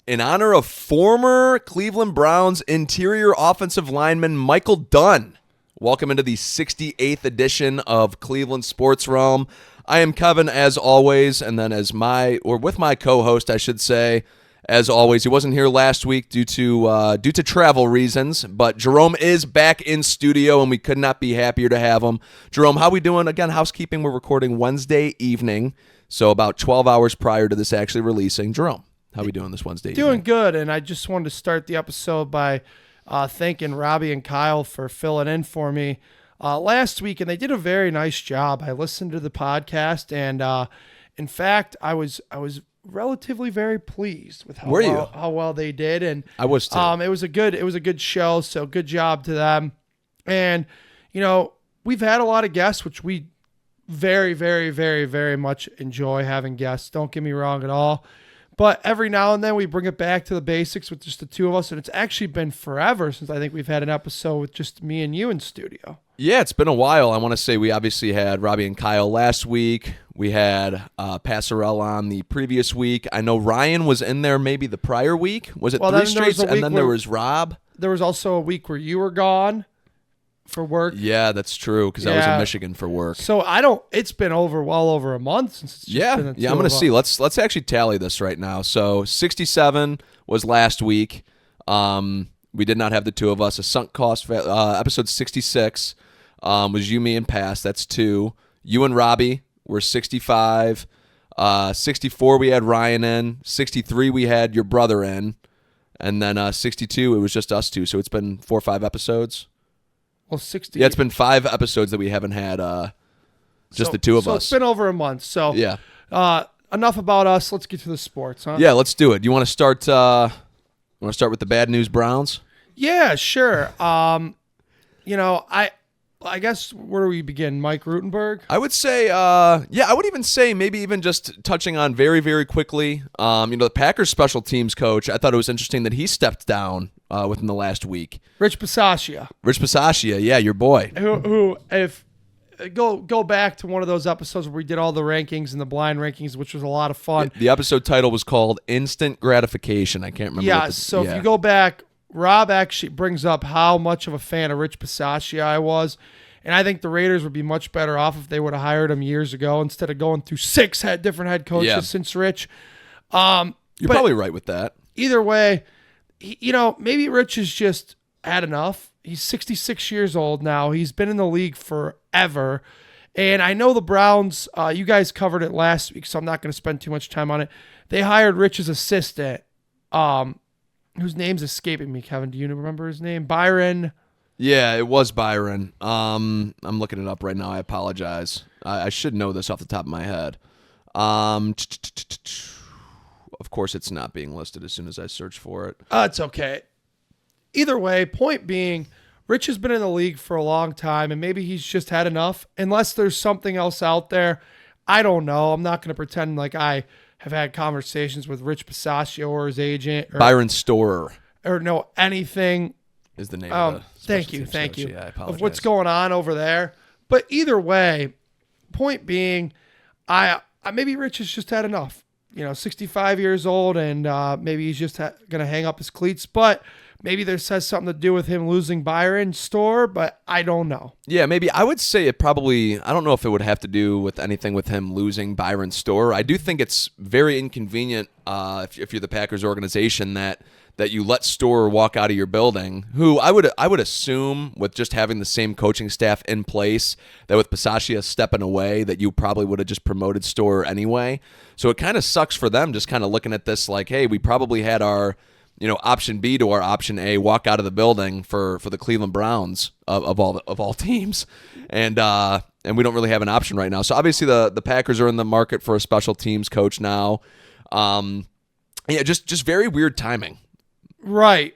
in honor of former Cleveland Browns interior offensive lineman Michael Dunn. Welcome into the 68th edition of Cleveland Sports Realm. I am Kevin, as always, and then with my co-host, I should say, as always. He wasn't here last week due to travel reasons, but Jerome is back in studio, and we could not be happier to have him. Jerome, how we doing? Again, housekeeping, we're recording Wednesday evening, so about 12 hours prior to this actually releasing. Jerome, how we doing this Wednesday evening? Doing good, and I just wanted to start the episode by thanking Robbie and Kyle for filling in for me last week, and they did a very nice job. I listened to the podcast, and in fact, I was relatively very pleased with how well they did, and I was too. It was a good show, so good job to them. And we've had a lot of guests, which we very, very, very, very much enjoy having guests. Don't get me wrong at all. But every now and then we bring it back to the basics with just the two of us, and it's actually been forever since I think we've had an episode with just me and you in studio. Yeah, it's been a while. I want to say we obviously had Robbie and Kyle last week. We had Passarella on the previous week. I know Ryan was in there maybe the prior week. Was it 3 straights? And then there was Rob. There was also a week where you were gone for work. Yeah, that's true, because I was in Michigan for work. So it's been well over a month since it's just been the two I'm going to of see. us. Let's actually tally this right now. So 67 was last week. We did not have the two of us. A sunk cost episode 66 was you, me, and Pass. That's 2. You and Robbie were 65. 64 we had Ryan in. 63 we had your brother in. And then 62 it was just us two. So it's been 4 or 5 episodes. Well, 60. Yeah, it's been 5 episodes that we haven't had just the two of us. So it's been over a month. So yeah. Enough about us. Let's get to the sports, huh? Yeah, let's do it. You want to start? With the bad news Browns? Yeah, sure. I guess where do we begin? Mike Rutenberg? I would say, I would even say maybe even just touching on very, very quickly, the Packers special teams coach, I thought it was interesting that he stepped down within the last week. Rich Bisaccia, yeah, your boy. Who if go back to one of those episodes where we did all the rankings and the blind rankings, which was a lot of fun. The episode title was called Instant Gratification. I can't remember. Yeah, if you go back, Rob actually brings up how much of a fan of Rich Bisaccia I was, and I think the Raiders would be much better off if they would have hired him years ago instead of going through 6 different head coaches since Rich. You're probably right with that. Either way, maybe Rich has just had enough. He's 66 years old now. He's been in the league forever, and I know the Browns, you guys covered it last week, so I'm not going to spend too much time on it. They hired Rich's assistant, whose name's escaping me, Kevin. Do you remember his name? Byron? Yeah, it was Byron. I'm looking it up right now. I apologize. I should know this off the top of my head. Of course, it's not being listed as soon as I search for it. It's okay. Either way, point being, Rich has been in the league for a long time, and maybe he's just had enough. Unless there's something else out there, I don't know. I'm not going to pretend like I have had conversations with Rich Bisaccia or his agent. Byron Storer. Or know anything. Is the name of the Thank you. Yeah, I apologize. Of what's going on over there. But either way, point being, I maybe Rich has just had enough. 65 years old, and maybe he's just going to hang up his cleats. But maybe this has something to do with him losing Byron Store, but I don't know. Yeah, maybe. I would say it probably, I don't know if it would have to do with anything with him losing Byron Store. I do think it's very inconvenient if you're the Packers organization that you let Store walk out of your building, who I would assume with just having the same coaching staff in place, that with Bisaccia stepping away, that you probably would have just promoted Store anyway. So it kind of sucks for them just kind of looking at this like, hey, we probably had our option B to our option A, walk out of the building for the Cleveland Browns of all teams, and we don't really have an option right now. So obviously the Packers are in the market for a special teams coach now. Just very weird timing. Right.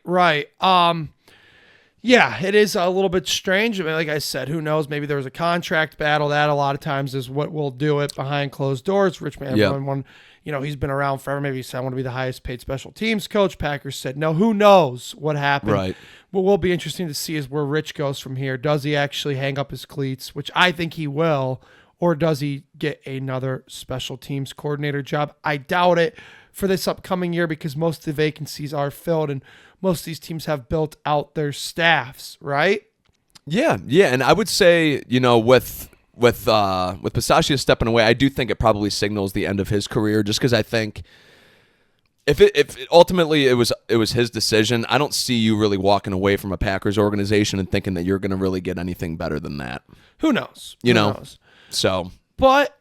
Yeah, it is a little bit strange. I mean, like I said, who knows? Maybe there was a contract battle. That a lot of times is what will do it behind closed doors. Rich Man, everyone, he's been around forever. Maybe he said, I want to be the highest paid special teams coach. Packers said, no, who knows what happened. Right. What will be interesting to see is where Rich goes from here. Does he actually hang up his cleats, which I think he will, or does he get another special teams coordinator job? I doubt it. for this upcoming year because most of the vacancies are filled and most of these teams have built out their staffs, right? Yeah, and I would say, with Pisaccia stepping away, I do think it probably signals the end of his career, just because I think if ultimately it was his decision, I don't see you really walking away from a Packers organization and thinking that you're going to really get anything better than that. Who knows? Who knows? So, but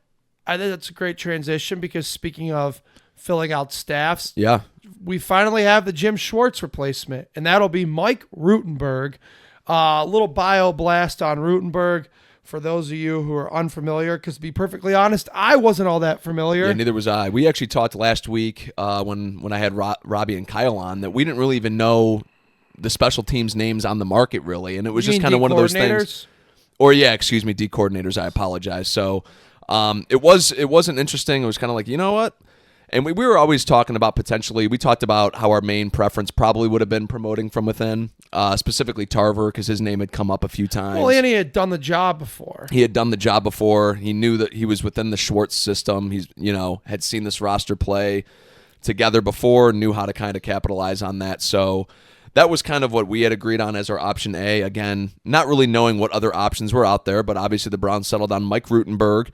I think that's a great transition because speaking of filling out staffs, yeah, we finally have the Jim Schwartz replacement, and that'll be Mike Rutenberg. A little bio blast on Rutenberg for those of you who are unfamiliar, because to be perfectly honest, I wasn't all that familiar. Yeah, neither was I. We actually talked last week when I had Robbie and Kyle on that we didn't really even know the special teams names on the market really, and it was just kind of one of those things. Or excuse me, D coordinators. I apologize. So it wasn't interesting. It was kind of like, you know what? And we were always talking about potentially, we talked about how our main preference probably would have been promoting from within, specifically Tarver, because his name had come up a few times. Well, and he had done the job before. He knew that he was within the Schwartz system. He's, had seen this roster play together before, knew how to kind of capitalize on that. So that was kind of what we had agreed on as our option A. Again, not really knowing what other options were out there, but obviously the Browns settled on Mike Rutenberg,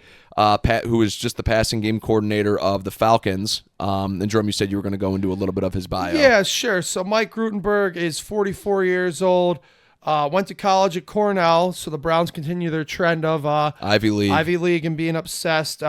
who is just the passing game coordinator of the Falcons. And Jerome, you said you were going to go into a little bit of his bio. Yeah, sure. So Mike Rutenberg is 44 years old, went to college at Cornell, so the Browns continue their trend of Ivy League and being obsessed. He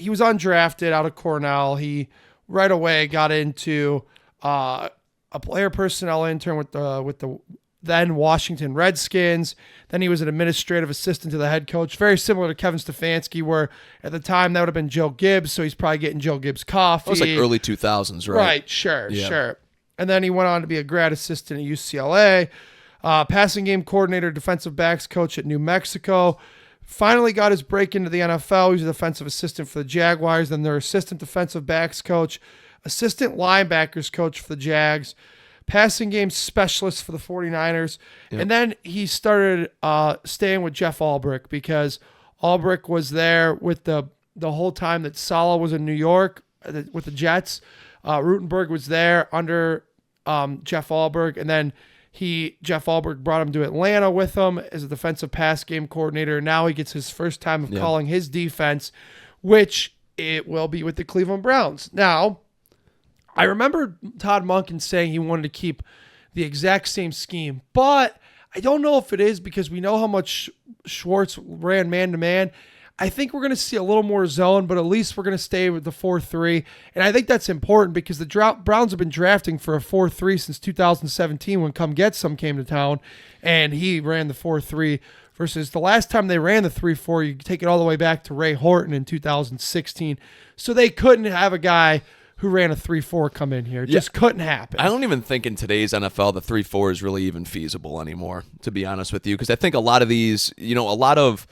was undrafted out of Cornell. He right away got into a player personnel intern with the then Washington Redskins. Then he was an administrative assistant to the head coach, very similar to Kevin Stefanski, where at the time that would have been Joe Gibbs, so he's probably getting Joe Gibbs coffee. That was like early 2000s, right? Right, sure. And then he went on to be a grad assistant at UCLA, passing game coordinator, defensive backs coach at New Mexico. Finally got his break into the NFL. He was a defensive assistant for the Jaguars, then their assistant defensive backs coach, assistant linebackers coach for the Jags, passing game specialist for the 49ers. Yep. And then he started staying with Jeff Ulbrich because Ulbrich was there with the whole time that Saleh was in New York with the Jets. Rutenberg was there under Jeff Ulbrich, and then Jeff Ulbrich brought him to Atlanta with him as a defensive pass game coordinator. Now he gets his first time of calling his defense, which it will be with the Cleveland Browns. Now, I remember Todd Monken saying he wanted to keep the exact same scheme, but I don't know if it is because we know how much Schwartz ran man-to-man. I think we're going to see a little more zone, but at least we're going to stay with the 4-3. And I think that's important because the Browns have been drafting for a 4-3 since 2017 when Come Get Some came to town, and he ran the 4-3 versus the last time they ran the 3-4, you take it all the way back to Ray Horton in 2016. So they couldn't have a guy who ran a 3-4 come in here. It just couldn't happen. I don't even think in today's NFL the 3-4 is really even feasible anymore, to be honest with you, because I think a lot of these, a lot of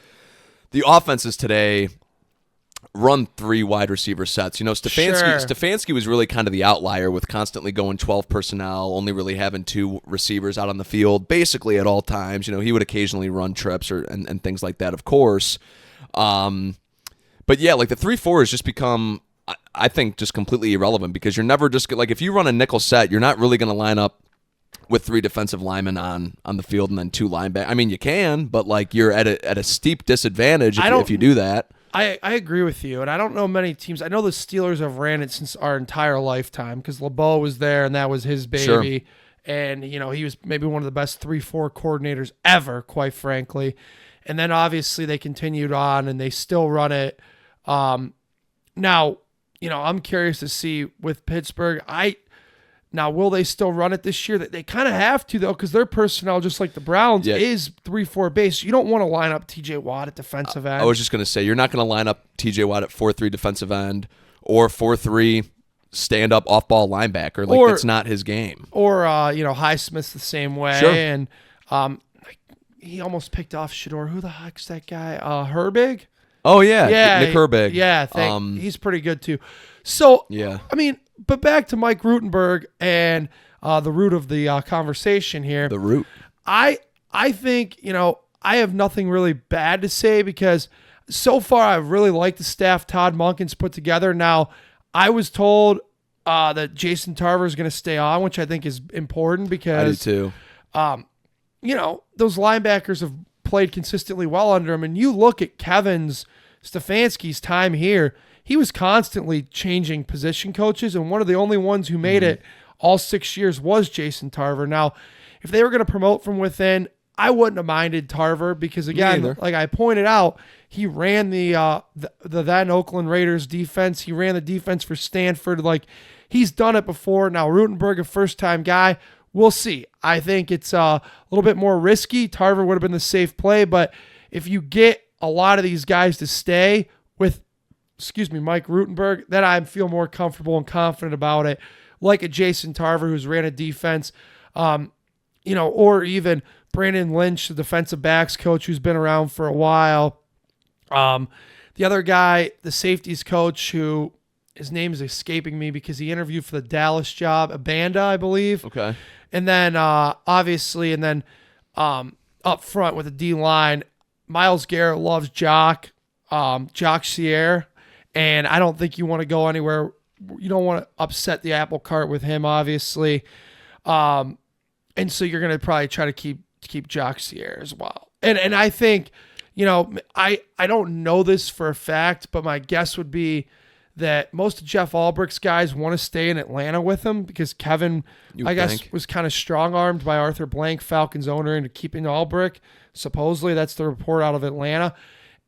the offenses today run 3 wide receiver sets. Stefanski was really kind of the outlier with constantly going 12 personnel, only really having 2 receivers out on the field basically at all times. He would occasionally run trips and things like that, of course. But yeah, like the 3-4 has just become, I think, just completely irrelevant because you're never just like, if you run a nickel set, you're not really going to line up with 3 defensive linemen on the field and then 2 linebackers. I mean, you can, but like you're at a steep disadvantage if you do that. I agree with you, and I don't know many teams. I know the Steelers have ran it since our entire lifetime because LeBeau was there and that was his baby. Sure. And, he was maybe one of the best 3-4 coordinators ever, quite frankly. And then obviously they continued on and they still run it. Now, I'm curious to see with Pittsburgh. Now, will they still run it this year? They kind of have to, though, because their personnel, just like the Browns, is 3-4 base. You don't want to line up T.J. Watt at defensive end. I was just going to say, you're not going to line up T.J. Watt at 4-3 defensive end or 4-3 stand-up off-ball linebacker. That's not his game. Or, Highsmith's the same way. Sure. And he almost picked off Shedeur. Who the heck's that guy? Herbig? Oh, yeah. Nick Herbig. Yeah, he's pretty good, too. So, but back to Mike Rutenberg and the root of the conversation here. The root. I think, I have nothing really bad to say because so far I really like the staff Todd Monken's put together. Now, I was told that Jason Tarver is going to stay on, which I think is important because I do too. Those linebackers have played consistently well under him. And you look at Stefanski's time here, he was constantly changing position coaches, and one of the only ones who made it all 6 years was Jason Tarver. Now, if they were going to promote from within, I wouldn't have minded Tarver because, again, like I pointed out, he ran the then Oakland Raiders defense. He ran the defense for Stanford. Like, he's done it before. Now, Rutenberg, a first-time guy, we'll see. I think it's a little bit more risky. Tarver would have been the safe play, but if you get a lot of these guys to stay with, Mike Rutenberg, then I feel more comfortable and confident about it, like a Jason Tarver who's ran a defense, or even Brandon Lynch, the defensive backs coach who's been around for a while. The other guy, the safeties coach, who his name is escaping me because he interviewed for the Dallas job, Abanda, I believe. Okay. And then obviously, up front with the D-line, Myles Garrett loves Jock Sierre, and I don't think you want to go anywhere. You don't want to upset the apple cart with him, obviously. And so you're going to probably try to keep Jock Sierre as well. And I think, I don't know this for a fact, but my guess would be that most of Jeff Albrecht's guys want to stay in Atlanta with him because Kevin, guess, was kind of strong-armed by Arthur Blank, Falcons owner, into keeping Albrecht. Supposedly, that's the report out of Atlanta.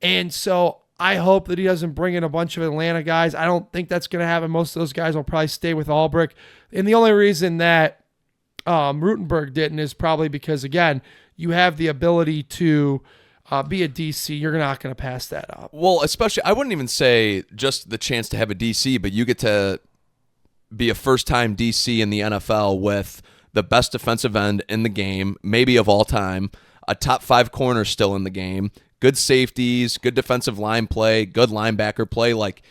And so I hope that he doesn't bring in a bunch of Atlanta guys. I don't think that's going to happen. Most of those guys will probably stay with Albrecht. And the only reason that Rutenberg didn't is probably because, again, you have the ability to be a DC. You're not going to pass that up. Well, especially, I wouldn't even say just the chance to have a DC, but you get to be a first-time DC in the NFL with the best defensive end in the game, maybe of all time, a top 5 corner still in the game, good safeties, good defensive line play, good linebacker play. Like,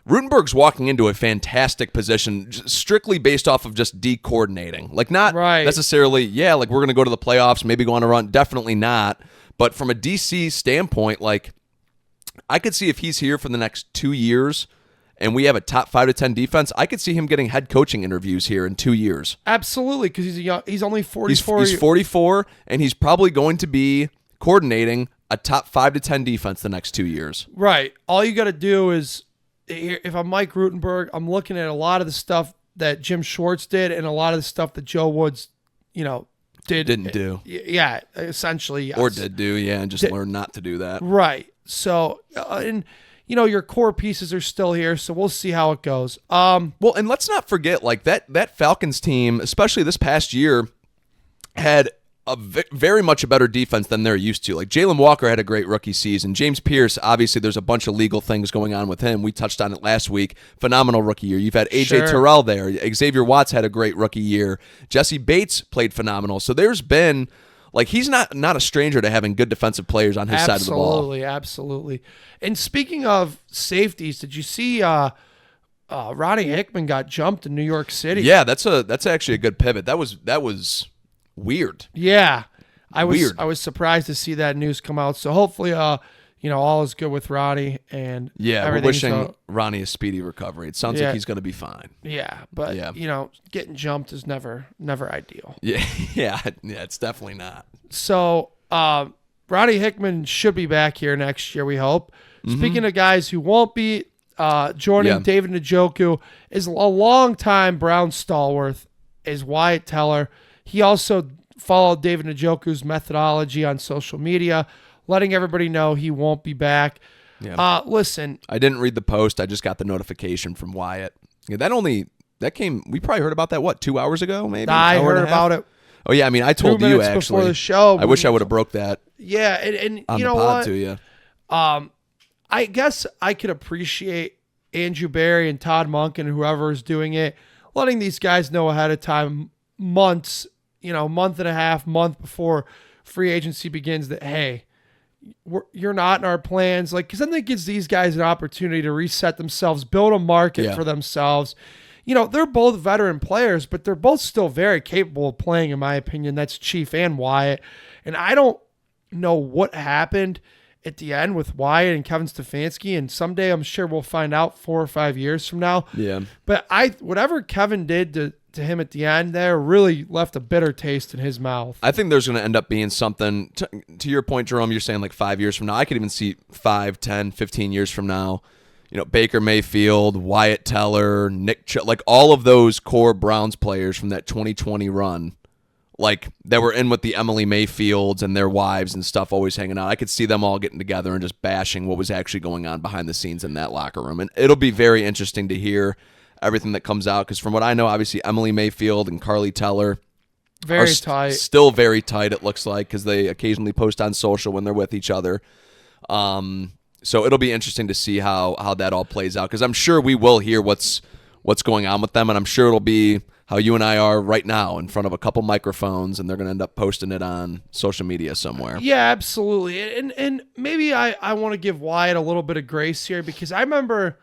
Rutenberg's walking into a fantastic position strictly based off of just de-coordinating. Like, not necessarily, we're going to go to the playoffs, maybe go on a run. Definitely not. But from a DC standpoint, like, I could see if he's here for the next 2 years and we have a top 5 to 10 defense, I could see him getting head coaching interviews here in 2 years. Absolutely, because he's only 44. He's 44, and he's probably going to be coordinating a top 5 to 10 defense the next 2 years. Right. All you got to do is, if I'm Mike Rutenberg, I'm looking at a lot of the stuff that Jim Schwartz did and a lot of the stuff that Joe Woods, didn't do. Yeah, essentially, yes. Or did do, and just learn not to do that. Right. So, your core pieces are still here, so we'll see how it goes. Well, and let's not forget, like, that Falcons team, especially this past year, had a very much a better defense than they're used to. Like, Jalen Walker had a great rookie season. James Pierce, obviously, there's a bunch of legal things going on with him. We touched on it last week. Phenomenal rookie year. You've had A.J. Terrell there. Xavier Watts had a great rookie year. Jesse Bates played phenomenal. So there's been, like, he's not a stranger to having good defensive players on his side of the ball. Absolutely. And speaking of safeties, did you see Ronnie Hickman got jumped in New York City? Yeah, that's actually a good pivot. That was weird. Yeah. I was surprised to see that news come out. So hopefully all is good with Ronnie, and we're wishing Ronnie a speedy recovery. It sounds like he's going to be fine. Yeah, but getting jumped is never ideal. Yeah, it's definitely not. So, Ronnie Hickman should be back here next year, we hope. Mm-hmm. Speaking of guys who won't be, joining David Njoku is a long-time Brown stalwart is Wyatt Teller. He also followed David Njoku's methodology on social media, letting everybody know he won't be back. Yeah. Listen. I didn't read the post. I just got the notification from Wyatt. Yeah, that came, we probably heard about that, 2 hours ago, maybe? I heard about it. Oh, yeah, I mean, I told you, actually. Before the show. I wish I would have broke that. Yeah, and on you know the pod what? to you. I guess I could appreciate Andrew Barry and Todd Monk and whoever is doing it, letting these guys know ahead of time, month and a half, month before free agency begins, that, hey, you're not in our plans. Like, because then that gives these guys an opportunity to reset themselves, build a market for themselves. They're both veteran players, but they're both still very capable of playing, in my opinion. That's Chief and Wyatt. And I don't know what happened at the end with Wyatt and Kevin Stefanski, and someday I'm sure we'll find out 4 or 5 years from now. Yeah. But whatever Kevin did to him at the end there really left a bitter taste in his mouth. I think there's going to end up being something, to your point, Jerome, you're saying like 5 years from now. I could even see 5, 10, 15 years from now. Baker Mayfield, Wyatt Teller, like all of those core Browns players from that 2020 run, like that were in with the Emily Mayfields and their wives and stuff always hanging out. I could see them all getting together and just bashing what was actually going on behind the scenes in that locker room. And it'll be very interesting to hear everything that comes out, because from what I know, obviously Emily Mayfield and Carly Teller very tight. Still very tight, it looks like, because they occasionally post on social when they're with each other. So it'll be interesting to see how that all plays out, because I'm sure we will hear what's going on with them, and I'm sure it'll be how you and I are right now in front of a couple microphones, and they're going to end up posting it on social media somewhere. Yeah, absolutely. And maybe I want to give Wyatt a little bit of grace here, because I remember,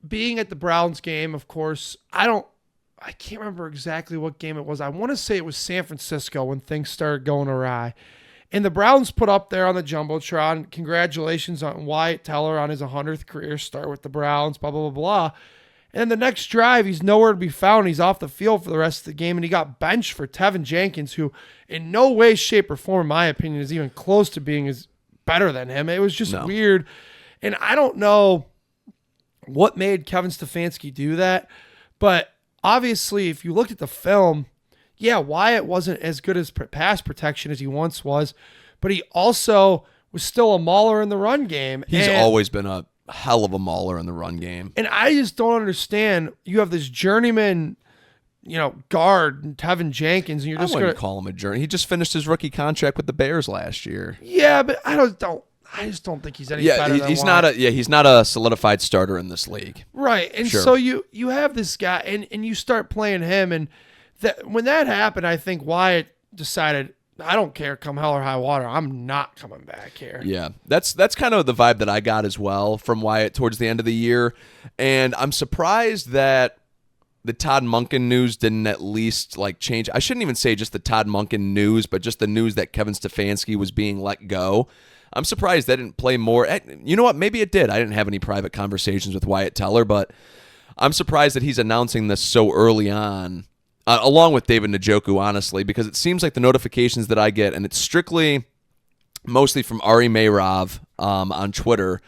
being at the Browns game, of course. I can't remember exactly what game it was. I want to say it was San Francisco when things started going awry. And the Browns put up there on the Jumbotron, congratulations on Wyatt Teller on his 100th career start with the Browns, blah, blah, blah, blah. And the next drive, he's nowhere to be found. He's off the field for the rest of the game, and he got benched for Tevin Jenkins, who in no way, shape, or form, in my opinion, is even close to being better than him. It was just weird. And I don't know what made Kevin Stefanski do that, but obviously, if you looked at the film, yeah, Wyatt wasn't as good as pass protection as he once was, but he also was still a mauler in the run game. He's always been a hell of a mauler in the run game. And I just don't understand. You have this journeyman, guard, Tevin Jenkins, and you're just going to call him a journey. He just finished his rookie contract with the Bears last year. Yeah, but I just don't think he's any better than he's Wyatt. He's not a solidified starter in this league. Right. And so you have this guy, and you start playing him, and when that happened, I think Wyatt decided, I don't care, come hell or high water, I'm not coming back here. Yeah, that's kind of the vibe that I got as well from Wyatt towards the end of the year. And I'm surprised that the Todd Monken news didn't at least change. I shouldn't even say just the Todd Monken news, but just the news that Kevin Stefanski was being let go. I'm surprised that didn't play more. You know what? Maybe it did. I didn't have any private conversations with Wyatt Teller, but I'm surprised that he's announcing this so early on. Along with David Njoku, honestly, because it seems like the notifications that I get, and it's mostly from Ari Meirav on Twitter,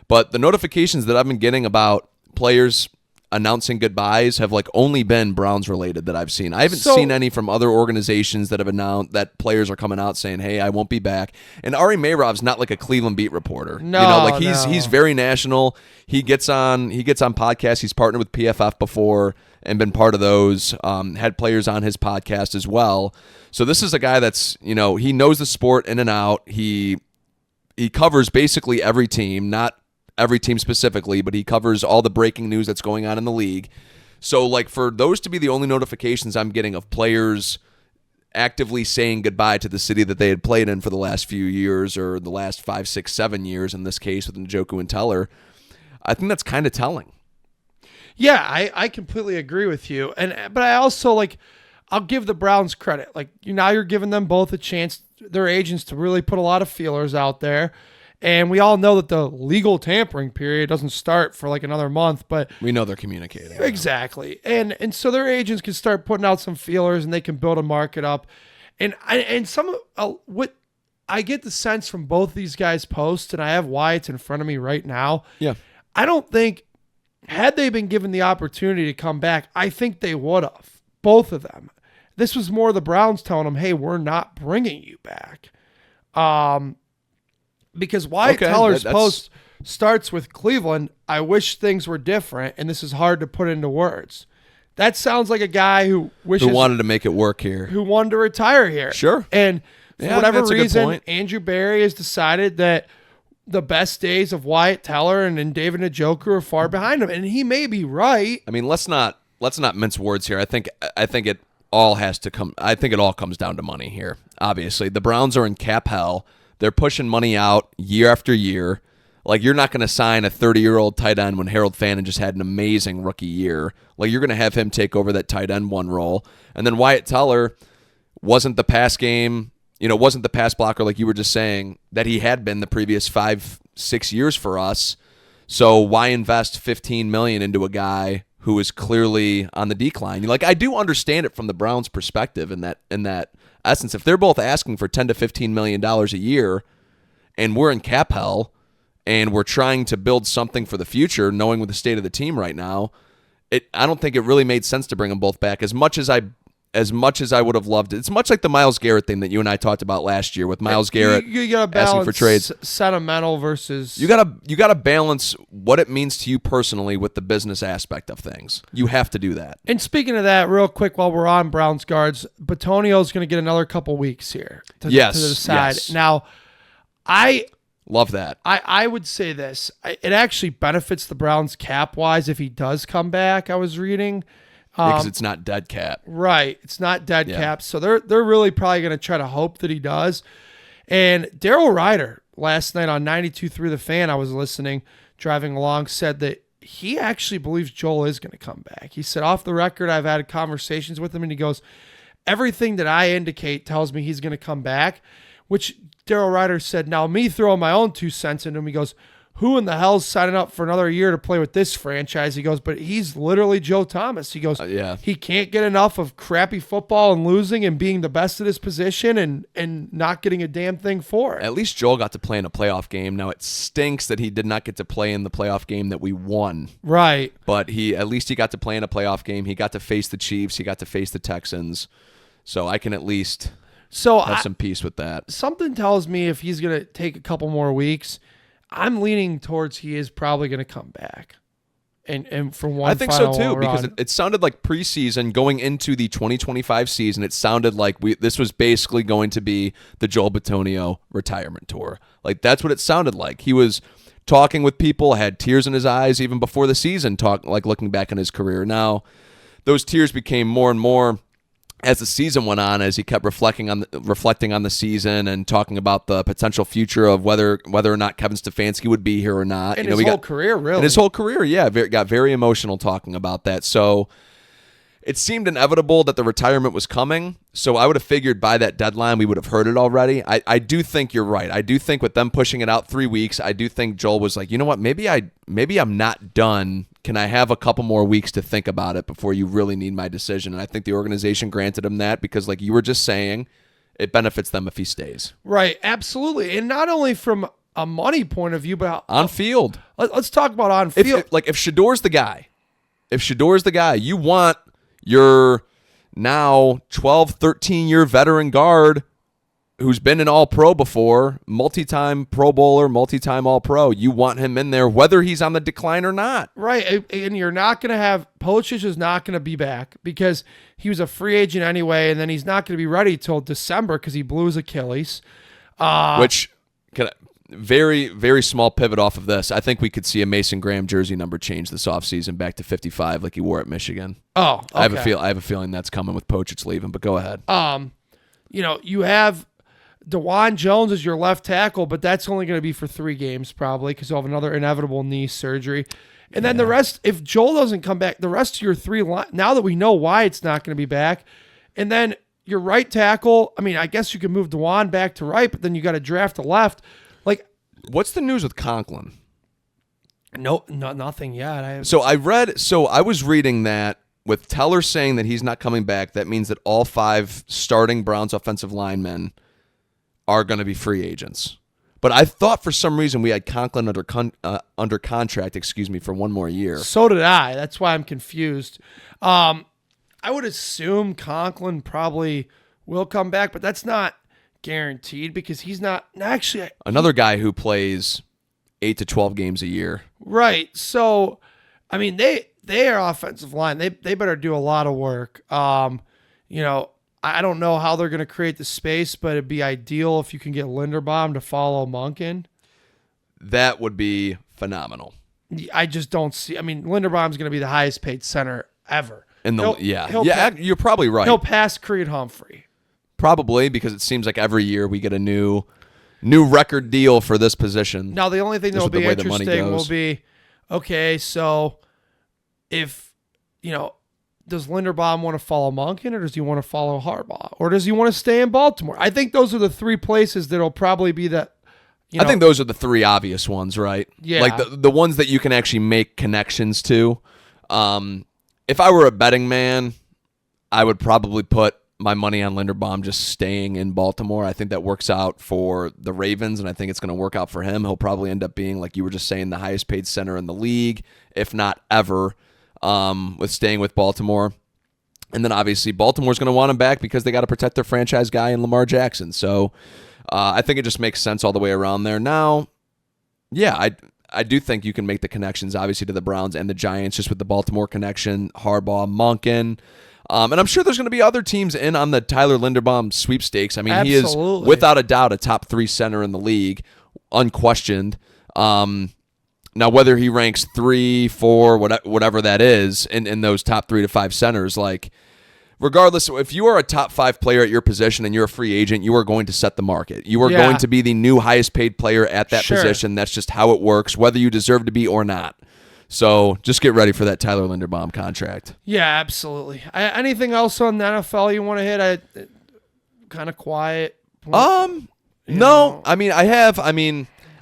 but the notifications that I've been getting about players announcing goodbyes have only been Browns related that I've seen. I haven't seen any from other organizations that have announced that players are coming out saying, "Hey, I won't be back." And Ari Meirov's not like a Cleveland beat reporter. No, he's very national. He gets on podcasts. He's partnered with PFF before and been part of those. Had players on his podcast as well. So this is a guy that's he knows the sport in and out. He covers basically every team, not every team specifically, but he covers all the breaking news that's going on in the league. So for those to be the only notifications I'm getting of players actively saying goodbye to the city that they had played in for the last few years, or the last 5, 6, 7 years in this case with Njoku and Teller, I think that's kind of telling. Yeah, I completely agree with you. But I also I'll give the Browns credit. Now you're giving them both a chance, their agents, to really put a lot of feelers out there. And we all know that the legal tampering period doesn't start for another month, but we know they're communicating. Exactly. And so their agents can start putting out some feelers, and they can build a market up. And what I get the sense from both these guys' posts, and I have Wyatt's in front of me right now. Yeah. I don't think, had they been given the opportunity to come back, I think they would have. Both of them. This was more the Browns telling them, "Hey, we're not bringing you back." Because Wyatt Teller's post starts with Cleveland, "I wish things were different, and this is hard to put into words." That sounds like a guy who wanted to make it work here, who wanted to retire here. Sure. And for whatever reason, Andrew Berry has decided that the best days of Wyatt Teller and David Njoku are far behind him, and he may be right. I mean, let's not mince words here. I think it all has to come. I think it all comes down to money here. Obviously, the Browns are in cap hell. They're pushing money out year after year. You're not going to sign a 30-year-old tight end when Harold Fannin just had an amazing rookie year. You're going to have him take over that tight end one role. And then Wyatt Teller wasn't the pass game, wasn't the pass blocker like you were just saying that he had been the previous 5-6 years for us. So why invest $15 million into a guy who is clearly on the decline? Like, I do understand it from the Browns' perspective in that essence. If they're both asking for $10 to $15 million a year, and we're in cap hell, and we're trying to build something for the future, knowing with the state of the team right now, I don't think it really made sense to bring them both back as much as I would have loved it. It's much like the Myles Garrett thing that you and I talked about last year with Myles Garrett you gotta balance asking for trades. Sentimental versus you gotta balance what it means to you personally with the business aspect of things. You have to do that. And speaking of that, real quick while we're on Browns guards, Batonio's going to get another couple weeks here to decide. Yes. Now, I love that. I would say this. It actually benefits the Browns cap-wise if he does come back, I was reading. Because it's not dead cap. Right. It's not dead cap. So they're really probably going to try to hope that he does. And Daryl Ryder last night on 92.3 The Fan, I was listening, driving along, said that he actually believes Joel is going to come back. He said, off the record, I've had conversations with him, and he goes, everything that I indicate tells me he's going to come back, which Daryl Ryder said, now me throwing my own 2 cents into him, he goes, who in the hell's signing up for another year to play with this franchise? He goes, but he's literally Joe Thomas. He goes, he can't get enough of crappy football and losing and being the best at his position and not getting a damn thing for it. At least Joel got to play in a playoff game. Now, it stinks that he did not get to play in the playoff game that we won. Right. But at least he got to play in a playoff game. He got to face the Chiefs. He got to face the Texans. So I can at least have some peace with that. Something tells me if he's going to take a couple more weeks, I'm leaning towards he is probably going to come back. And for one, I think so too, because it sounded like preseason going into the 2025 season, it sounded like this was basically going to be the Joel Bitonio retirement tour. Like, that's what it sounded like. He was talking with people, had tears in his eyes even before the season, looking back on his career. Now, those tears became more and more as the season went on, as he kept reflecting on the season and talking about the potential future of whether or not Kevin Stefanski would be here or not. In his whole career, really. In his whole career, yeah. Got very emotional talking about that. So it seemed inevitable that the retirement was coming. So I would have figured by that deadline we would have heard it already. I do think you're right. I do think with them pushing it out 3 weeks, I do think Joel was like, you know what, maybe I'm not done. Can I have a couple more weeks to think about it before you really need my decision? And I think the organization granted him that because, like you were just saying, it benefits them if he stays. Right, absolutely. And not only from a money point of view, but on field. Let's talk about on field. If Shador's the guy, you want your now 12, 13-year veteran guard who's been an All-Pro before, multi-time Pro Bowler, multi-time All-Pro. You want him in there whether he's on the decline or not. Right, and you're not going to have – Pocic is not going to be back because he was a free agent anyway, and then he's not going to be ready till December because he blew his Achilles. Very, very small pivot off of this. I think we could see a Mason Graham jersey number change this offseason back to 55 like he wore at Michigan. Oh, okay. I have a feeling that's coming with Pocic leaving, but go ahead. You have DeJuan Jones as your left tackle, but that's only going to be for 3 games probably because you'll have another inevitable knee surgery. And then the rest, if Joel doesn't come back, the rest of your 3 now that we know why it's not going to be back, and then your right tackle, I mean, I guess you can move DeJuan back to right, but then you got to draft a left. Like, what's the news with Conklin? No, nothing yet. I was reading that with Teller saying that he's not coming back, that means that all 5 starting Browns offensive linemen are going to be free agents. But I thought for some reason we had Conklin under contract, for 1 more year. So did I. That's why I'm confused. I would assume Conklin probably will come back, but that's not guaranteed because he's not actually another guy who plays 8 to 12 games a year. Right. So, I mean, they are offensive line. They better do a lot of work. I don't know how they're going to create the space, but it'd be ideal if you can get Linderbaum to follow Monken. That would be phenomenal. I just don't see. I mean, Linderbaum's going to be the highest paid center ever. You're probably right. He'll pass Creed Humphrey. Probably because it seems like every year we get a new record deal for this position. Now, the only thing that will be interesting will be, okay, so if, does Linderbaum want to follow Monken, or does he want to follow Harbaugh, or does he want to stay in Baltimore? I think those are the three places that'll probably be that. I think those are the three obvious ones, right? Yeah. Like the ones that you can actually make connections to. If I were a betting man, I would probably put my money on Linderbaum just staying in Baltimore. I think that works out for the Ravens, and I think it's going to work out for him. He'll probably end up being, like you were just saying, the highest paid center in the league, if not ever, with staying with Baltimore. And then obviously Baltimore's going to want him back because they got to protect their franchise guy in Lamar Jackson. So I think it just makes sense all the way around there. Now, yeah, I do think you can make the connections, obviously, to the Browns and the Giants, just with the Baltimore connection, Harbaugh, Monken. And I'm sure there's going to be other teams in on the Tyler Linderbaum sweepstakes. I mean, Absolutely. He is, without a doubt, a top 3 center in the league, unquestioned. Now, whether he ranks 3, 4, whatever that is, in those top 3 to 5 centers, like, regardless, if you are a top 5 player at your position and you're a free agent, you are going to set the market. You are going to be the new highest paid player at that position. That's just how it works, whether you deserve to be or not. So just get ready for that Tyler Linderbaum contract. Yeah, absolutely. Anything else on the NFL you want to hit? Kind of quiet. No. I mean,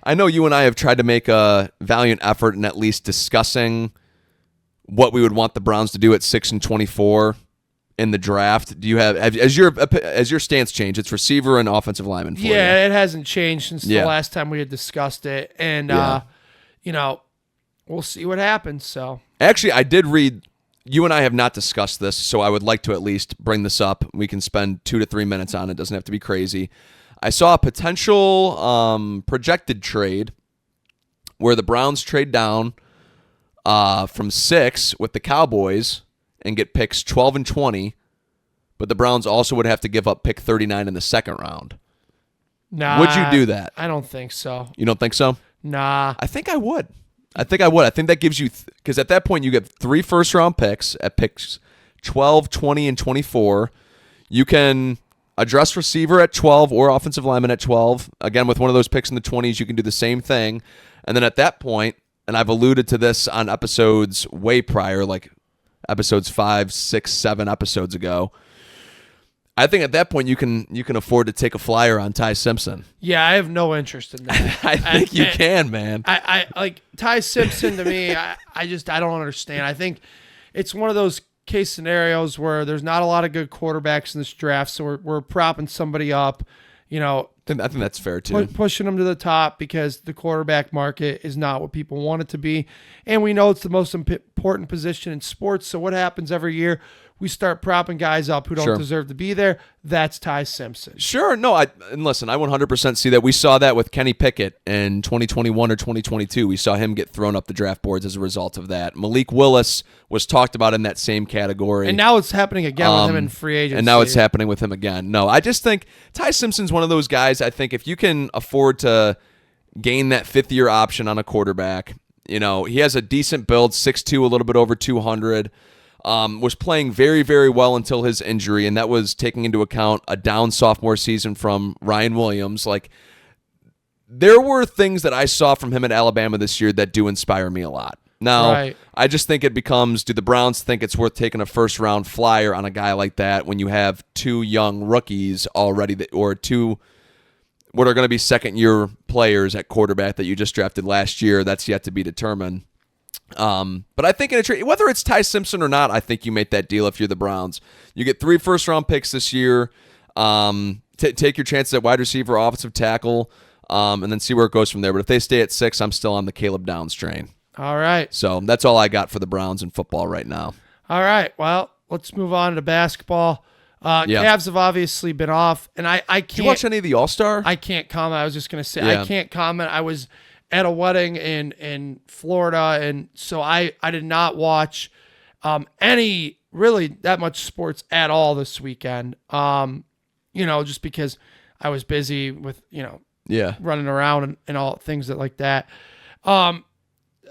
I know you and I have tried to make a valiant effort in at least discussing what we would want the Browns to do at 6-24 in the draft. Do you has your stance changed? It's receiver and offensive lineman for you. It hasn't changed since the last time we had discussed it. And, we'll see what happens. So actually, I did read, you and I have not discussed this, so I would like to at least bring this up. We can spend 2 to 3 minutes on it. It doesn't have to be crazy. I saw a potential projected trade where the Browns trade down from 6 with the Cowboys and get picks 12 and 20, but the Browns also would have to give up pick 39 in the second round. Nah. Would you do that? I don't think so. You don't think so? Nah. I think I would. I think that gives you, because at that point you get 3 first-round picks at picks 12, 20, and 24. You can address receiver at 12 or offensive lineman at 12. Again, with one of those picks in the 20s, you can do the same thing. And then at that point, and I've alluded to this on episodes way prior, like episodes 5, 6, 7 episodes ago, I think at that point you can afford to take a flyer on Ty Simpson. Yeah, I have no interest in that. I think you can, man. I like Ty Simpson to me. I don't understand. I think it's one of those case scenarios where there's not a lot of good quarterbacks in this draft, so we're propping somebody up. I think that's fair too. Pushing them to the top because the quarterback market is not what people want it to be, and we know it's the most important position in sports. So what happens every year? We start propping guys up who don't deserve to be there. That's Ty Simpson. Sure. No, and listen, I 100% see that. We saw that with Kenny Pickett in 2021 or 2022. We saw him get thrown up the draft boards as a result of that. Malik Willis was talked about in that same category. And now it's happening again with him in free agency. And now it's happening with him again. No, I just think Ty Simpson's one of those guys, I think if you can afford to gain that 5th-year option on a quarterback, he has a decent build, 6'2", a little bit over 200. Was playing very, very well until his injury, and that was taking into account a down sophomore season from Ryan Williams. Like, there were things that I saw from him at Alabama this year that do inspire me a lot. Now, I just think it becomes, do the Browns think it's worth taking a first-round flyer on a guy like that when you have 2 young rookies already, or 2 what are going to be second-year players at quarterback that you just drafted last year? That's yet to be determined. But I think in a trade, whether it's Ty Simpson or not, I think you make that deal if you're the Browns. You get 3 first-round picks this year. Take your chances at wide receiver, offensive tackle, and then see where it goes from there. But if they stay at 6, I'm still on the Caleb Downs train. All right. So that's all I got for the Browns in football right now. All right. Well, let's move on to basketball. Cavs have obviously been off, and I can't. Did you watch any of the All-Star? I can't comment. I was just going to say, I can't comment. I was at a wedding in Florida, and so I did not watch any really that much sports at all this weekend. Just because I was busy with running around and all things like that.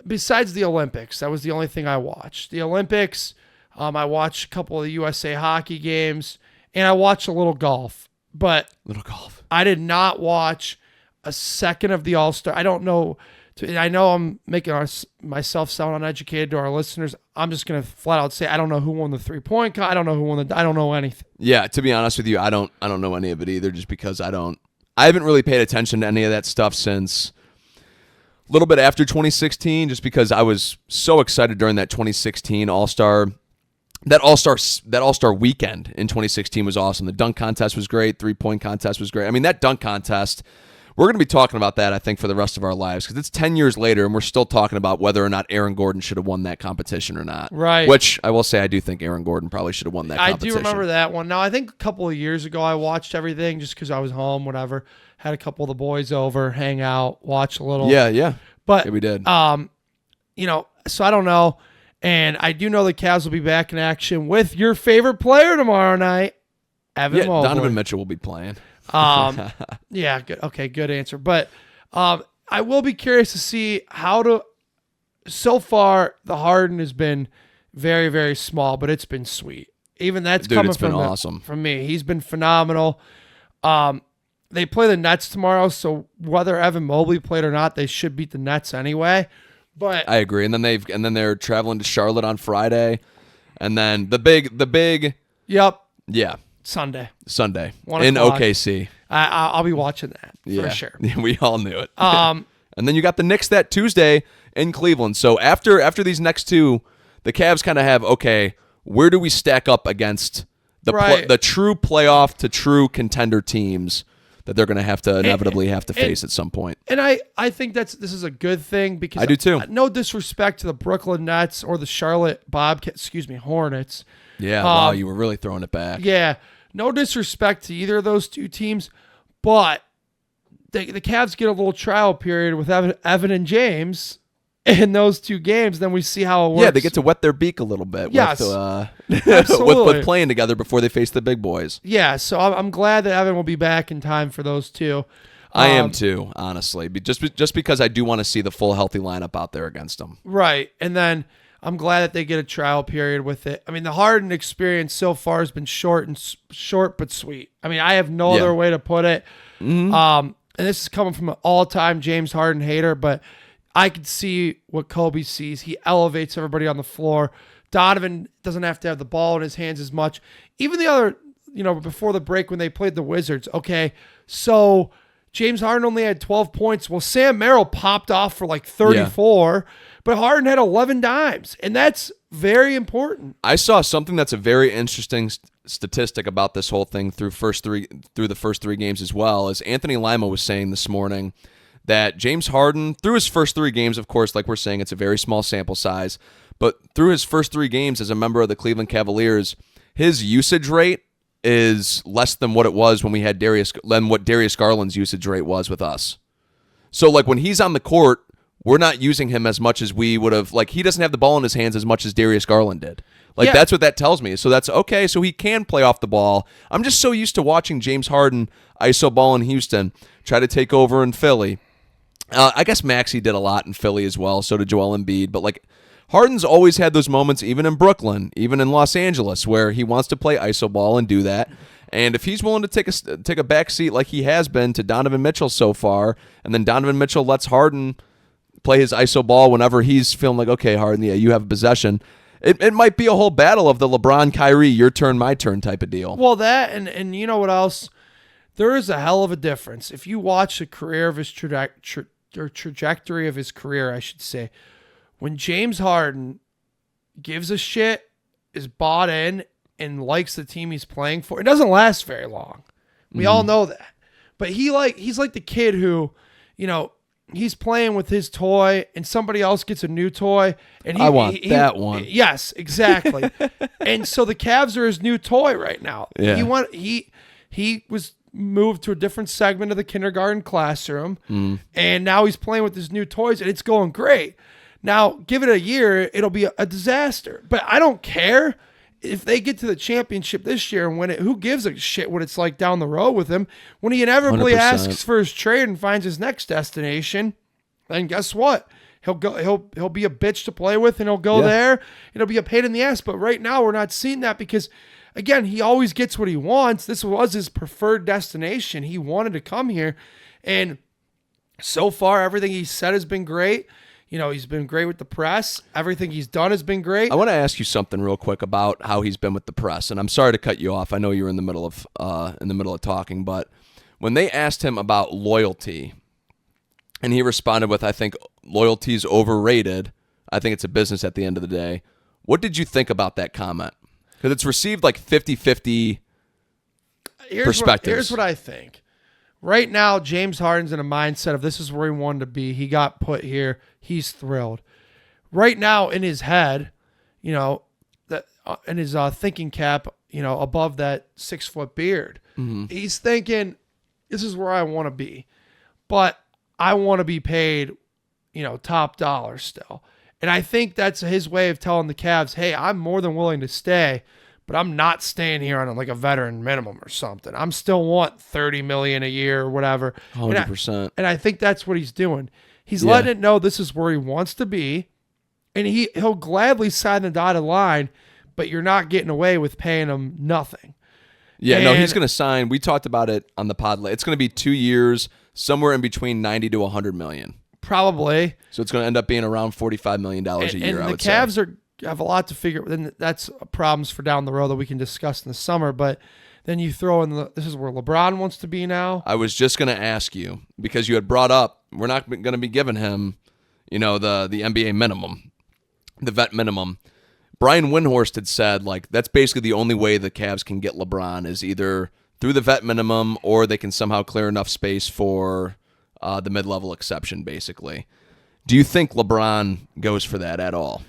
Besides the Olympics, that was the only thing I watched. The Olympics, I watched a couple of the USA hockey games, and I watched a little golf. But little golf. I did not watch a second of the All-Star. I don't know I know I'm making myself sound uneducated to our listeners. I'm just gonna flat out say I don't know who won the 3-point. I don't know who won I don't know anything. Yeah, to be honest with you, I don't know any of it either. Just because I haven't really paid attention to any of that stuff since a little bit after 2016. Just because I was so excited during that 2016 All-Star. That All-Star weekend in 2016 was awesome. The dunk contest was great. 3-point contest was great. I mean, that dunk contest, we're going to be talking about that, I think, for the rest of our lives because it's 10 years later and we're still talking about whether or not Aaron Gordon should have won that competition or not. Right. Which I will say I do think Aaron Gordon probably should have won that competition. I do remember that one. Now, I think a couple of years ago I watched everything just because I was home, whatever. Had a couple of the boys over, hang out, watch a little. Yeah. But, yeah, we did. So I don't know. And I do know the Cavs will be back in action with your favorite player tomorrow night, Evan Mobley. Donovan Mitchell will be playing. Yeah, good. Okay, good answer. But I will be curious to see so far, the Harden has been very, very small, but it's been sweet. Even that's coming from awesome from me. He's been phenomenal. They play the Nets tomorrow, so whether Evan Mobley played or not, they should beat the Nets anyway. But I agree. And then they're traveling to Charlotte on Friday. And then the big Yep. Yeah. Sunday. 1 in OKC. I'll be watching that for sure. We all knew it. And then you got the Knicks that Tuesday in Cleveland. So after these next two, the Cavs kind of have, okay, where do we stack up against the true playoff to true contender teams that they're going to have to inevitably face at some point. And I think this is a good thing because I do too. No disrespect to the Brooklyn Nets or the Charlotte Hornets. Yeah, wow, you were really throwing it back. Yeah, no disrespect to either of those two teams, but the Cavs get a little trial period with Evan and James in those two games. Then we see how it works. Yeah, they get to wet their beak a little bit. Yes, with playing together before they face the big boys. Yeah, so I'm glad that Evan will be back in time for those two. I am too, honestly. Just because I do want to see the full healthy lineup out there against them. Right, and then I'm glad that they get a trial period with it. I mean, the Harden experience so far has been short but sweet. I mean, I have no other way to put it. Mm-hmm. And this is coming from an all-time James Harden hater, but I can see what Kobe sees. He elevates everybody on the floor. Donovan doesn't have to have the ball in his hands as much. Even the other, before the break when they played the Wizards, okay, so James Harden only had 12 points. Well, Sam Merrill popped off for like 34, but Harden had 11 dimes, and that's very important. I saw something that's a very interesting statistic about this whole thing through the first three games as well, is Anthony Lima was saying this morning that James Harden, through his first three games, of course, like we're saying, it's a very small sample size, but through his first three games as a member of the Cleveland Cavaliers, his usage rate is less than what it was when we had what Darius Garland's usage rate was with us. So, like, when he's on the court, we're not using him as much as we would have. Like, he doesn't have the ball in his hands as much as Darius Garland did. Like, that's what that tells me. So that's okay. So he can play off the ball. I'm just so used to watching James Harden ISO ball in Houston, try to take over in Philly. I guess Maxey did a lot in Philly as well. So did Joel Embiid. But, like, Harden's always had those moments, even in Brooklyn, even in Los Angeles, where he wants to play ISO ball and do that. And if he's willing to take a back seat like he has been to Donovan Mitchell so far, and then Donovan Mitchell lets Harden play his ISO ball whenever he's feeling like, okay, Harden, yeah, you have possession. It might be a whole battle of the LeBron, Kyrie, your turn, my turn type of deal. Well, that, and you know what else? There is a hell of a difference. If you watch the career of his trajectory of his career, I should say, when James Harden gives a shit, is bought in, and likes the team he's playing for, it doesn't last very long. We all know that. But he's like the kid who, he's playing with his toy and somebody else gets a new toy. And I want that one. Yes, exactly. And so the Cavs are his new toy right now. Yeah. He was moved to a different segment of the kindergarten classroom, and now he's playing with his new toys, and it's going great. Now, give it a year, it'll be a disaster. But I don't care if they get to the championship this year and win it. Who gives a shit what it's like down the road with him? When he inevitably 100%. asks for his trade and finds his next destination, then guess what? He'll be a bitch to play with, and he'll go there. It'll be a pain in the ass. But right now, we're not seeing that because, again, he always gets what he wants. This was his preferred destination. He wanted to come here, and So far, everything he said has been great. He's been great with the press. Everything he's done has been great. I want to ask you something real quick about how he's been with the press, and I'm sorry to cut you off. I know you're in the middle of talking, but when they asked him about loyalty, and he responded with, "I think loyalty's overrated. I think it's a business at the end of the day." What did you think about that comment? Because it's received like 50-50 perspectives. Here's what I think. Right now, James Harden's in a mindset of this is where he wanted to be. He got put here. He's thrilled. Right now, in his head, that in his thinking cap, above that 6-foot beard, he's thinking, this is where I want to be. But I want to be paid, top dollar still. And I think that's his way of telling the Cavs, hey, I'm more than willing to stay, but I'm not staying here on like a veteran minimum or something. I'm still want $30 million a year or whatever. 100%. And I think that's what he's doing. He's letting it know this is where he wants to be, and he'll gladly sign the dotted line, but you're not getting away with paying him nothing. Yeah, no, he's going to sign. We talked about it on the pod. It's going to be 2 years, somewhere in between 90 to 100 million. Probably. So it's going to end up being around $45 million a year, I would say. And the Cavs have a lot to figure out. And that's problems for down the road that we can discuss in the summer. But then you throw in this is where LeBron wants to be now. I was just going to ask you, because you had brought up, we're not going to be giving him, the NBA minimum, the vet minimum. Brian Windhorst had said, that's basically the only way the Cavs can get LeBron is either through the vet minimum or they can somehow clear enough space for the mid-level exception, basically. Do you think LeBron goes for that at all?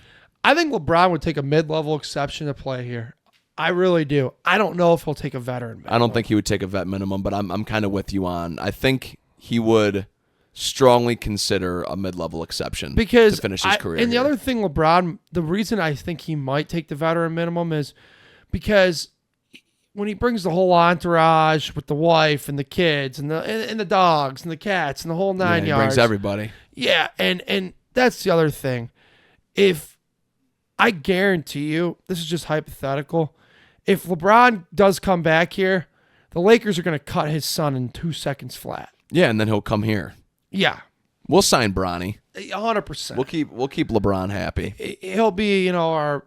I think LeBron would take a mid-level exception to play here. I really do. I don't know if he'll take a veteran minimum. I don't think he would take a vet minimum, but I'm kind of with you on. I think he would strongly consider a mid-level exception to finish his career. And the other thing, LeBron, the reason I think he might take the veteran minimum is because when he brings the whole entourage with the wife and the kids and the dogs and the cats and the whole nine yards. He brings everybody. Yeah, and that's the other thing. If I guarantee you, this is just hypothetical, if LeBron does come back here, the Lakers are going to cut his son in 2 seconds flat. Yeah, and then he'll come here. Yeah. We'll sign Bronny. 100%. We'll keep LeBron happy. He'll be, our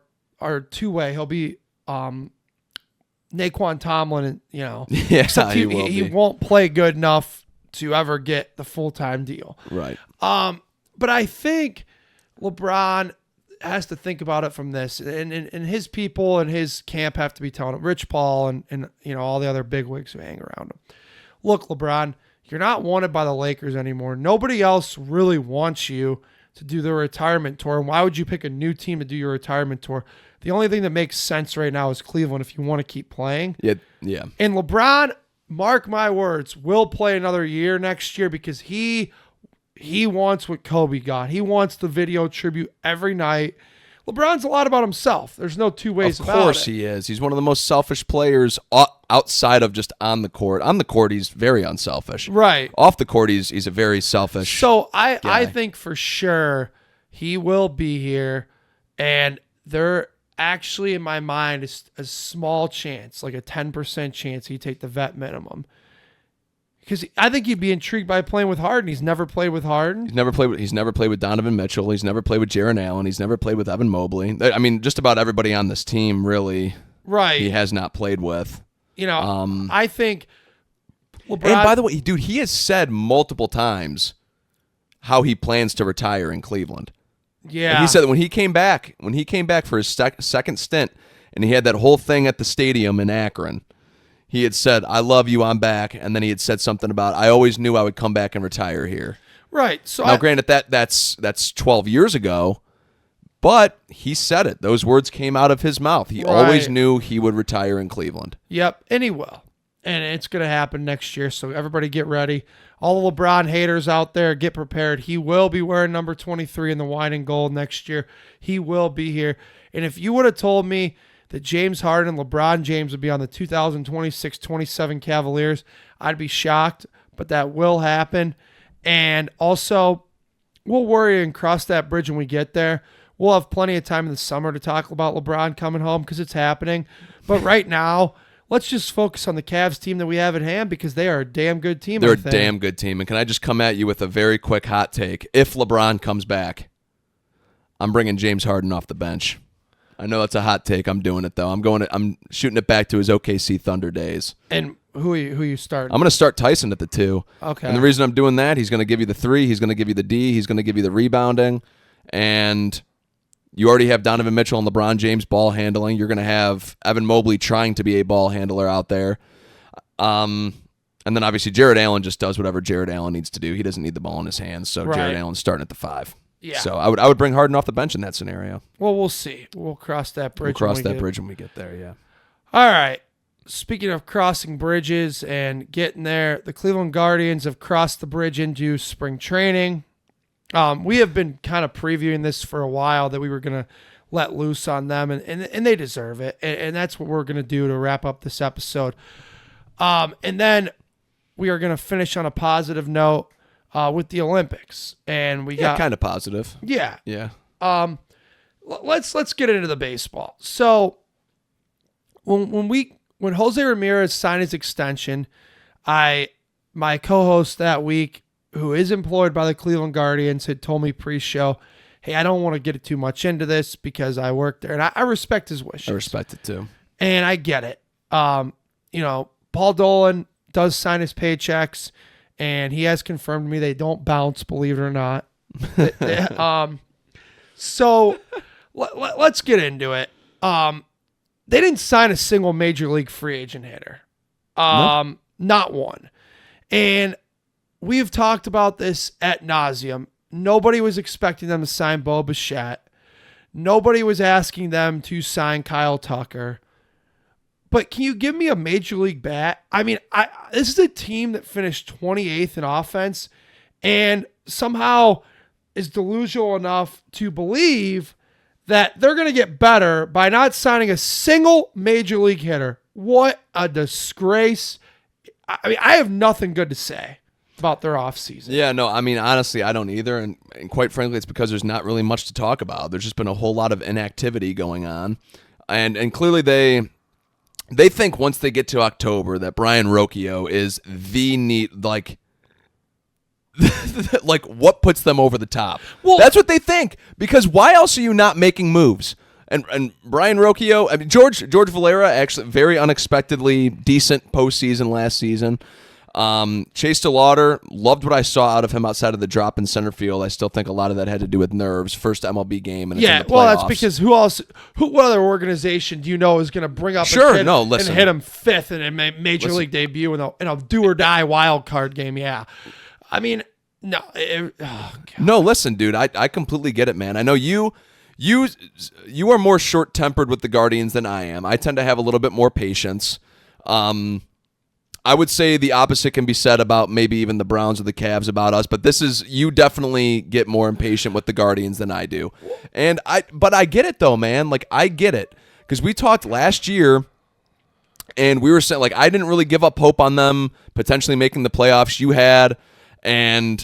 two-way. He'll be Naquan Tomlin, Yeah, he won't play good enough to ever get the full-time deal. Right. But I think LeBron has to think about it from this, and his people and his camp have to be telling him, Rich Paul and all the other bigwigs who hang around him. Look, LeBron, you're not wanted by the Lakers anymore. Nobody else really wants you to do the retirement tour. And why would you pick a new team to do your retirement tour? The only thing that makes sense right now is Cleveland if you want to keep playing. Yeah. And LeBron, mark my words, will play another year next year because he wants what Kobe got. He wants the video tribute every night. LeBron's a lot about himself. There's no two ways about it. Of course he is. He's one of the most selfish players outside of just on the court. On the court, he's very unselfish. Right. Off the court, he's a very selfish So guy. I think for sure he will be here, and there actually in my mind is a small chance, like a 10% chance he'd take the vet minimum. Because I think he'd be intrigued by playing with Harden. He's never played with Harden. He's never played with Donovan Mitchell. He's never played with Jaren Allen. He's never played with Evan Mobley. I mean, just about everybody on this team, really. Right. He has not played with. I think LeBron. And by the way, dude, he has said multiple times how he plans to retire in Cleveland. Yeah. And he said that when he came back for his second stint, and he had that whole thing at the stadium in Akron. He had said, "I love you, I'm back," and then he had said something about, "I always knew I would come back and retire here." Right. So now, granted, that's 12 years ago, but he said it. Those words came out of his mouth. He always knew he would retire in Cleveland. Yep, and he will. And it's going to happen next year, so everybody get ready. All the LeBron haters out there, get prepared. He will be wearing number 23 in the wine and gold next year. He will be here. And if you would have told me that James Harden and LeBron James would be on the 2026-27 Cavaliers, I'd be shocked, but that will happen. And also, we'll worry and cross that bridge when we get there. We'll have plenty of time in the summer to talk about LeBron coming home because it's happening. But right now, let's just focus on the Cavs team that we have at hand because they are a damn good team. They're a damn good team. And can I just come at you with a very quick hot take? If LeBron comes back, I'm bringing James Harden off the bench. I know that's a hot take. I'm doing it though. I'm shooting it back to his OKC Thunder days. And who you starting? I'm going to start Tyson at the 2. Okay. And the reason I'm doing that, he's going to give you the 3, he's going to give you the D, he's going to give you the rebounding, and you already have Donovan Mitchell and LeBron James ball handling. You're going to have Evan Mobley trying to be a ball handler out there. And then obviously Jared Allen just does whatever Jared Allen needs to do. He doesn't need the ball in his hands, so Right. Jared Allen's starting at the 5. Yeah. So I would bring Harden off the bench in that scenario. Well, we'll see. We'll cross that bridge. We'll cross that bridge when we get there, yeah. All right. Speaking of crossing bridges and getting there, the Cleveland Guardians have crossed the bridge into spring training. We have been kind of previewing this for a while that we were going to let loose on them, and they deserve it. And that's what we're going to do to wrap up this episode. And then we are going to finish on a positive note with the Olympics. And we got kind of positive. Yeah. Yeah. Let's get into the baseball. So when Jose Ramirez signed his extension, my co-host that week, who is employed by the Cleveland Guardians, had told me pre-show, hey, I don't want to get too much into this because I work there. And I respect his wishes. I respect it too. And I get it. Paul Dolan does sign his paychecks, and he has confirmed to me they don't bounce, believe it or not. So let's get into it. They didn't sign a single major league free agent hitter. No. Not one. And we've talked about this ad nauseum. Nobody was expecting them to sign Bo Bichette. Nobody was asking them to sign Kyle Tucker. But can you give me a major league bat? I mean, this is a team that finished 28th in offense and somehow is delusional enough to believe that they're going to get better by not signing a single major league hitter. What a disgrace. I mean, I have nothing good to say about their offseason. Yeah, no, I mean, honestly, I don't either. And quite frankly, it's because there's not really much to talk about. There's just been a whole lot of inactivity going on. And clearly they think once they get to October that Brian Rocchio is the neat, like what puts them over the top. Well, that's what they think. Because why else are you not making moves? And Brian Rocchio, I mean, George Valera, actually very unexpectedly decent postseason last season. Chase DeLauder, loved what I saw out of him outside of the drop in center field. I still think a lot of that had to do with nerves. First MLB game, and it's in the playoffs. Well, that's because what other organization do you know is going to bring up a kid and hit him fifth in a major league debut in a do or die wild card game? Yeah, I mean, no, no. Listen, dude, I completely get it, man. I know you are more short tempered with the Guardians than I am. I tend to have a little bit more patience. I would say the opposite can be said about maybe even the Browns or the Cavs about us, but you definitely get more impatient with the Guardians than I do. But I get it though, man. Like, I get it. Because we talked last year and we were saying, like, I didn't really give up hope on them potentially making the playoffs. You had, and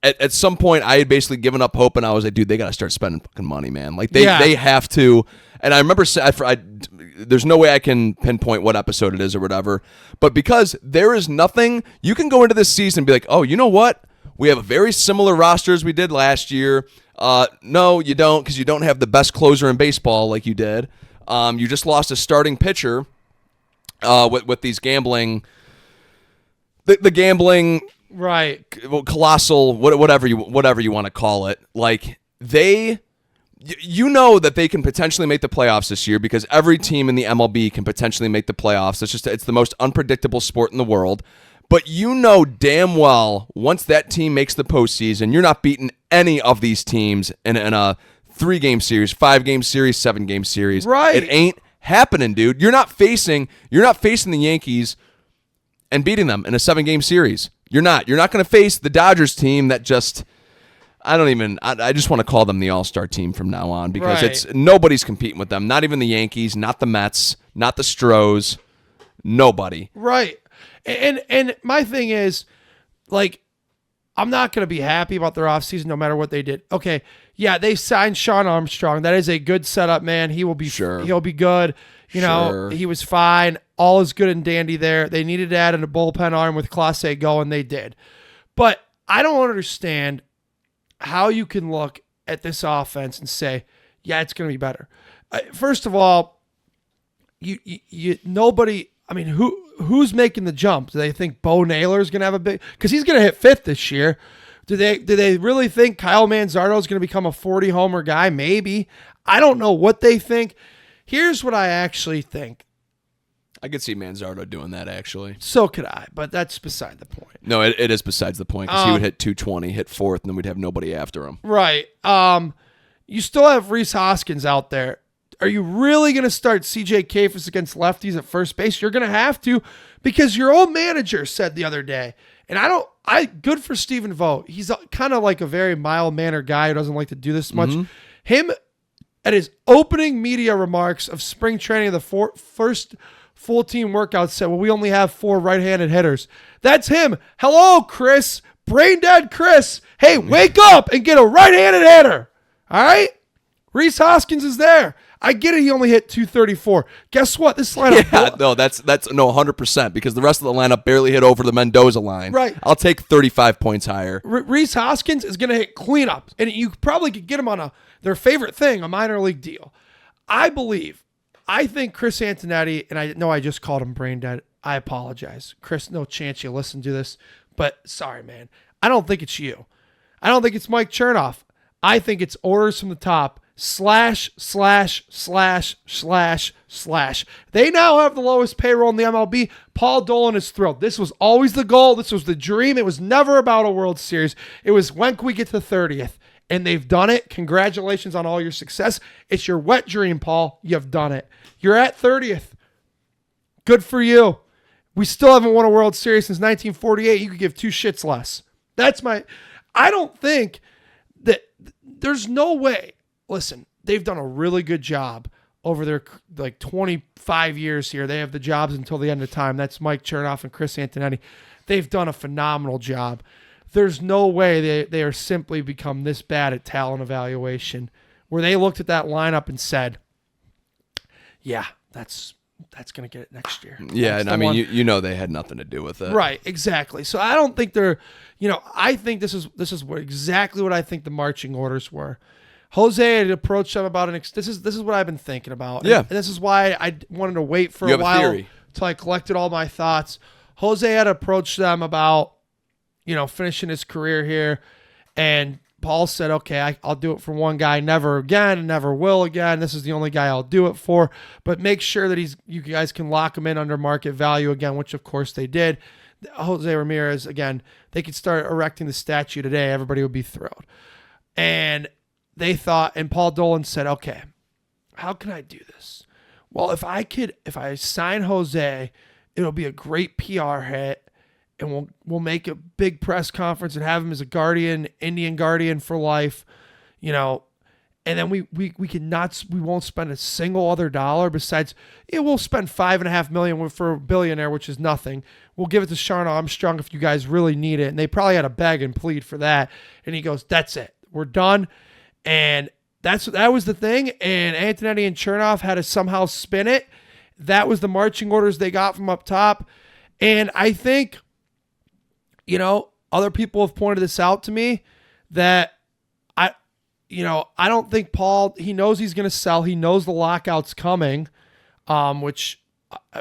at some point I had basically given up hope, and I was like, dude, they got to start spending fucking money, man. Like, they have to. And I remember there's no way I can pinpoint what episode it is or whatever, but because there is nothing, you can go into this season and be like, oh, you know what? We have a very similar roster as we did last year. No, you don't, because you don't have the best closer in baseball like you did. You just lost a starting pitcher with these gambling, the gambling, right? Colossal, whatever you want to call it. Like, you know that they can potentially make the playoffs this year because every team in the MLB can potentially make the playoffs. It's the most unpredictable sport in the world. But you know damn well once that team makes the postseason, you're not beating any of these teams in a 3-game series, 5-game series, 7-game series. Right. It ain't happening, dude. You're not facing the Yankees and beating them in a 7-game series. You're not going to face the Dodgers team that just, I just want to call them the all-star team from now on because nobody's competing with them. Not even the Yankees, not the Mets, not the Stros, nobody. Right. And my thing is, like, I'm not going to be happy about their offseason no matter what they did. Okay, yeah, they signed Sean Armstrong. That is a good setup, man. He will be He'll be good. You know, he was fine. all is good and dandy there. They needed to add in a bullpen arm with Clase going. They did. But I don't understand how you can look at this offense and say, yeah, it's going to be better. First of all, nobody, I mean, who's making the jump? Do they think Bo Naylor's going to have a big, because he's going to hit fifth this year. Do they really think Kyle Manzardo is going to become a 40 homer guy? Maybe. I don't know what they think. Here's what I actually think. I could see Manzardo doing that, actually. So could I, but that's beside the point. No, it is besides the point, because he would hit 220, hit fourth, and then we'd have nobody after him. Right. You still have Rhys Hoskins out there. Are you really going to start CJ Kafis against lefties at first base? You're going to have to, because your old manager said the other day, and good for Stephen Vogt. He's kind of like a very mild-mannered guy who doesn't like to do this much. Mm-hmm. Him, at his opening media remarks of spring training, the first full team workout, said, well, we only have 4 right-handed hitters. That's him. Hello, Chris. Brain dead Chris. Hey, wake up and get a right-handed hitter. All right? Rhys Hoskins is there. I get it. He only hit 234. Guess what? This lineup. Yeah, no, that's 100%, because the rest of the lineup barely hit over the Mendoza line. Right. I'll take 35 points higher. Rhys Hoskins is going to hit cleanups, and you probably could get him on their favorite thing, a minor league deal. I think Chris Antonetti, and I know I just called him brain dead. I apologize. Chris, no chance you listen to this, but sorry, man. I don't think it's you. I don't think it's Mike Chernoff. I think it's orders from the top. ///////. They now have the lowest payroll in the MLB. Paul Dolan is thrilled. This was always the goal. This was the dream. It was never about a World Series. It was when can we get to 30th? And they've done it. Congratulations on all your success. It's your wet dream, Paul. You've done it. You're at 30th. Good for you. We still haven't won a World Series since 1948. You could give 2 shits less. I don't think that there's no way. Listen, they've done a really good job over their 25 years here. They have the jobs until the end of time. That's Mike Chernoff and Chris Antonetti. They've done a phenomenal job. There's no way they are simply become this bad at talent evaluation where they looked at that lineup and said, yeah, that's going to get it next year. Yeah, and I mean, you know they had nothing to do with it. Right, exactly. So I don't think they're, I think this is exactly what I think the marching orders were. Jose had approached them about this is what I've been thinking about. Yeah. And this is why I wanted to wait for You a have a while theory. until I collected all my thoughts. Jose had approached them about, finishing his career here. And Paul said, okay, I'll do it for one guy, never again, and never will again. This is the only guy I'll do it for. But make sure that you guys can lock him in under market value again, which of course they did. Jose Ramirez, again, they could start erecting the statue today. Everybody would be thrilled. And they thought, and Paul Dolan said, okay, how can I do this? Well, if I sign Jose, it'll be a great PR hit, and we'll make a big press conference and have him as a guardian, Indian guardian for life, and then we won't spend a single other dollar besides, we'll spend $5.5 million for a billionaire, which is nothing. We'll give it to Sharna Armstrong if you guys really need it. And they probably had to beg and plead for that. And he goes, that's it. We're done. And that was the thing. And Antonetti and Chernoff had to somehow spin it. That was the marching orders they got from up top. And I think, other people have pointed this out to me that I don't think Paul, he knows he's going to sell. He knows the lockout's coming, which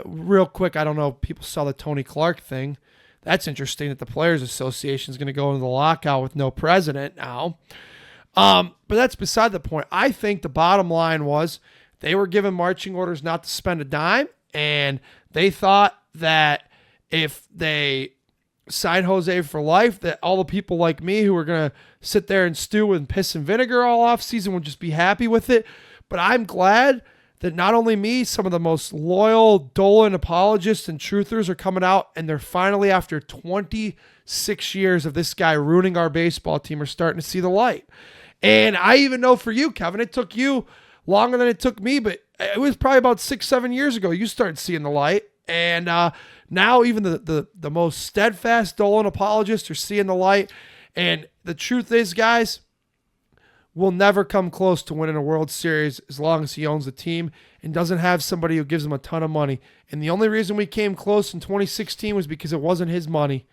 real quick, I don't know if people saw the Tony Clark thing. That's interesting that the Players Association is going to go into the lockout with no president now. But that's beside the point. I think the bottom line was they were given marching orders not to spend a dime, and they thought that if they signed Jose for life, that all the people like me who were going to sit there and stew and piss and vinegar all off season would just be happy with it. But I'm glad that not only me, some of the most loyal Dolan apologists and truthers are coming out, and they're finally, after 26 years of this guy ruining our baseball team, are starting to see the light. And I even know for you, Kevin, it took you longer than it took me, but it was probably about 6-7 years ago you started seeing the light. And now even the most steadfast Dolan apologists are seeing the light. And the truth is, guys, will never come close to winning a World Series as long as he owns the team and doesn't have somebody who gives him a ton of money. And the only reason we came close in 2016 was because it wasn't his money.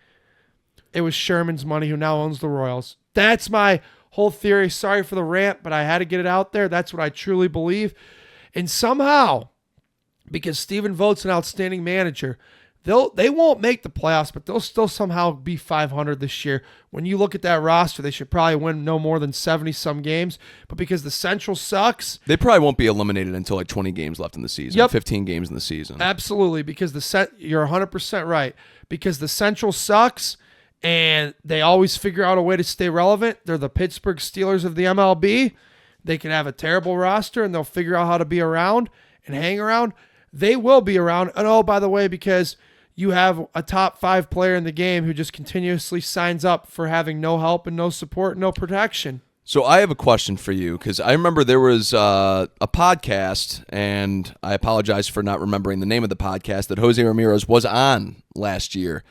It was Sherman's money, who now owns the Royals. That's my whole theory. Sorry for the rant, but I had to get it out there. That's what I truly believe. And somehow, because Stephen Vogt's an outstanding manager, they won't make the playoffs, but they'll still somehow be 500 this year. When you look at that roster, they should probably win no more than 70-some games. But because the Central sucks, they probably won't be eliminated until like 20 games left in the season. Yep. 15 games in the season. Absolutely, because you're 100% right. Because the Central sucks, and they always figure out a way to stay relevant. They're the Pittsburgh Steelers of the MLB. They can have a terrible roster, and they'll figure out how to be around and hang around. They will be around. And oh, by the way, because you have a top 5 player in the game who just continuously signs up for having no help and no support, no protection. So I have a question for you, because I remember there was a podcast, and I apologize for not remembering the name of the podcast, that Jose Ramirez was on last year.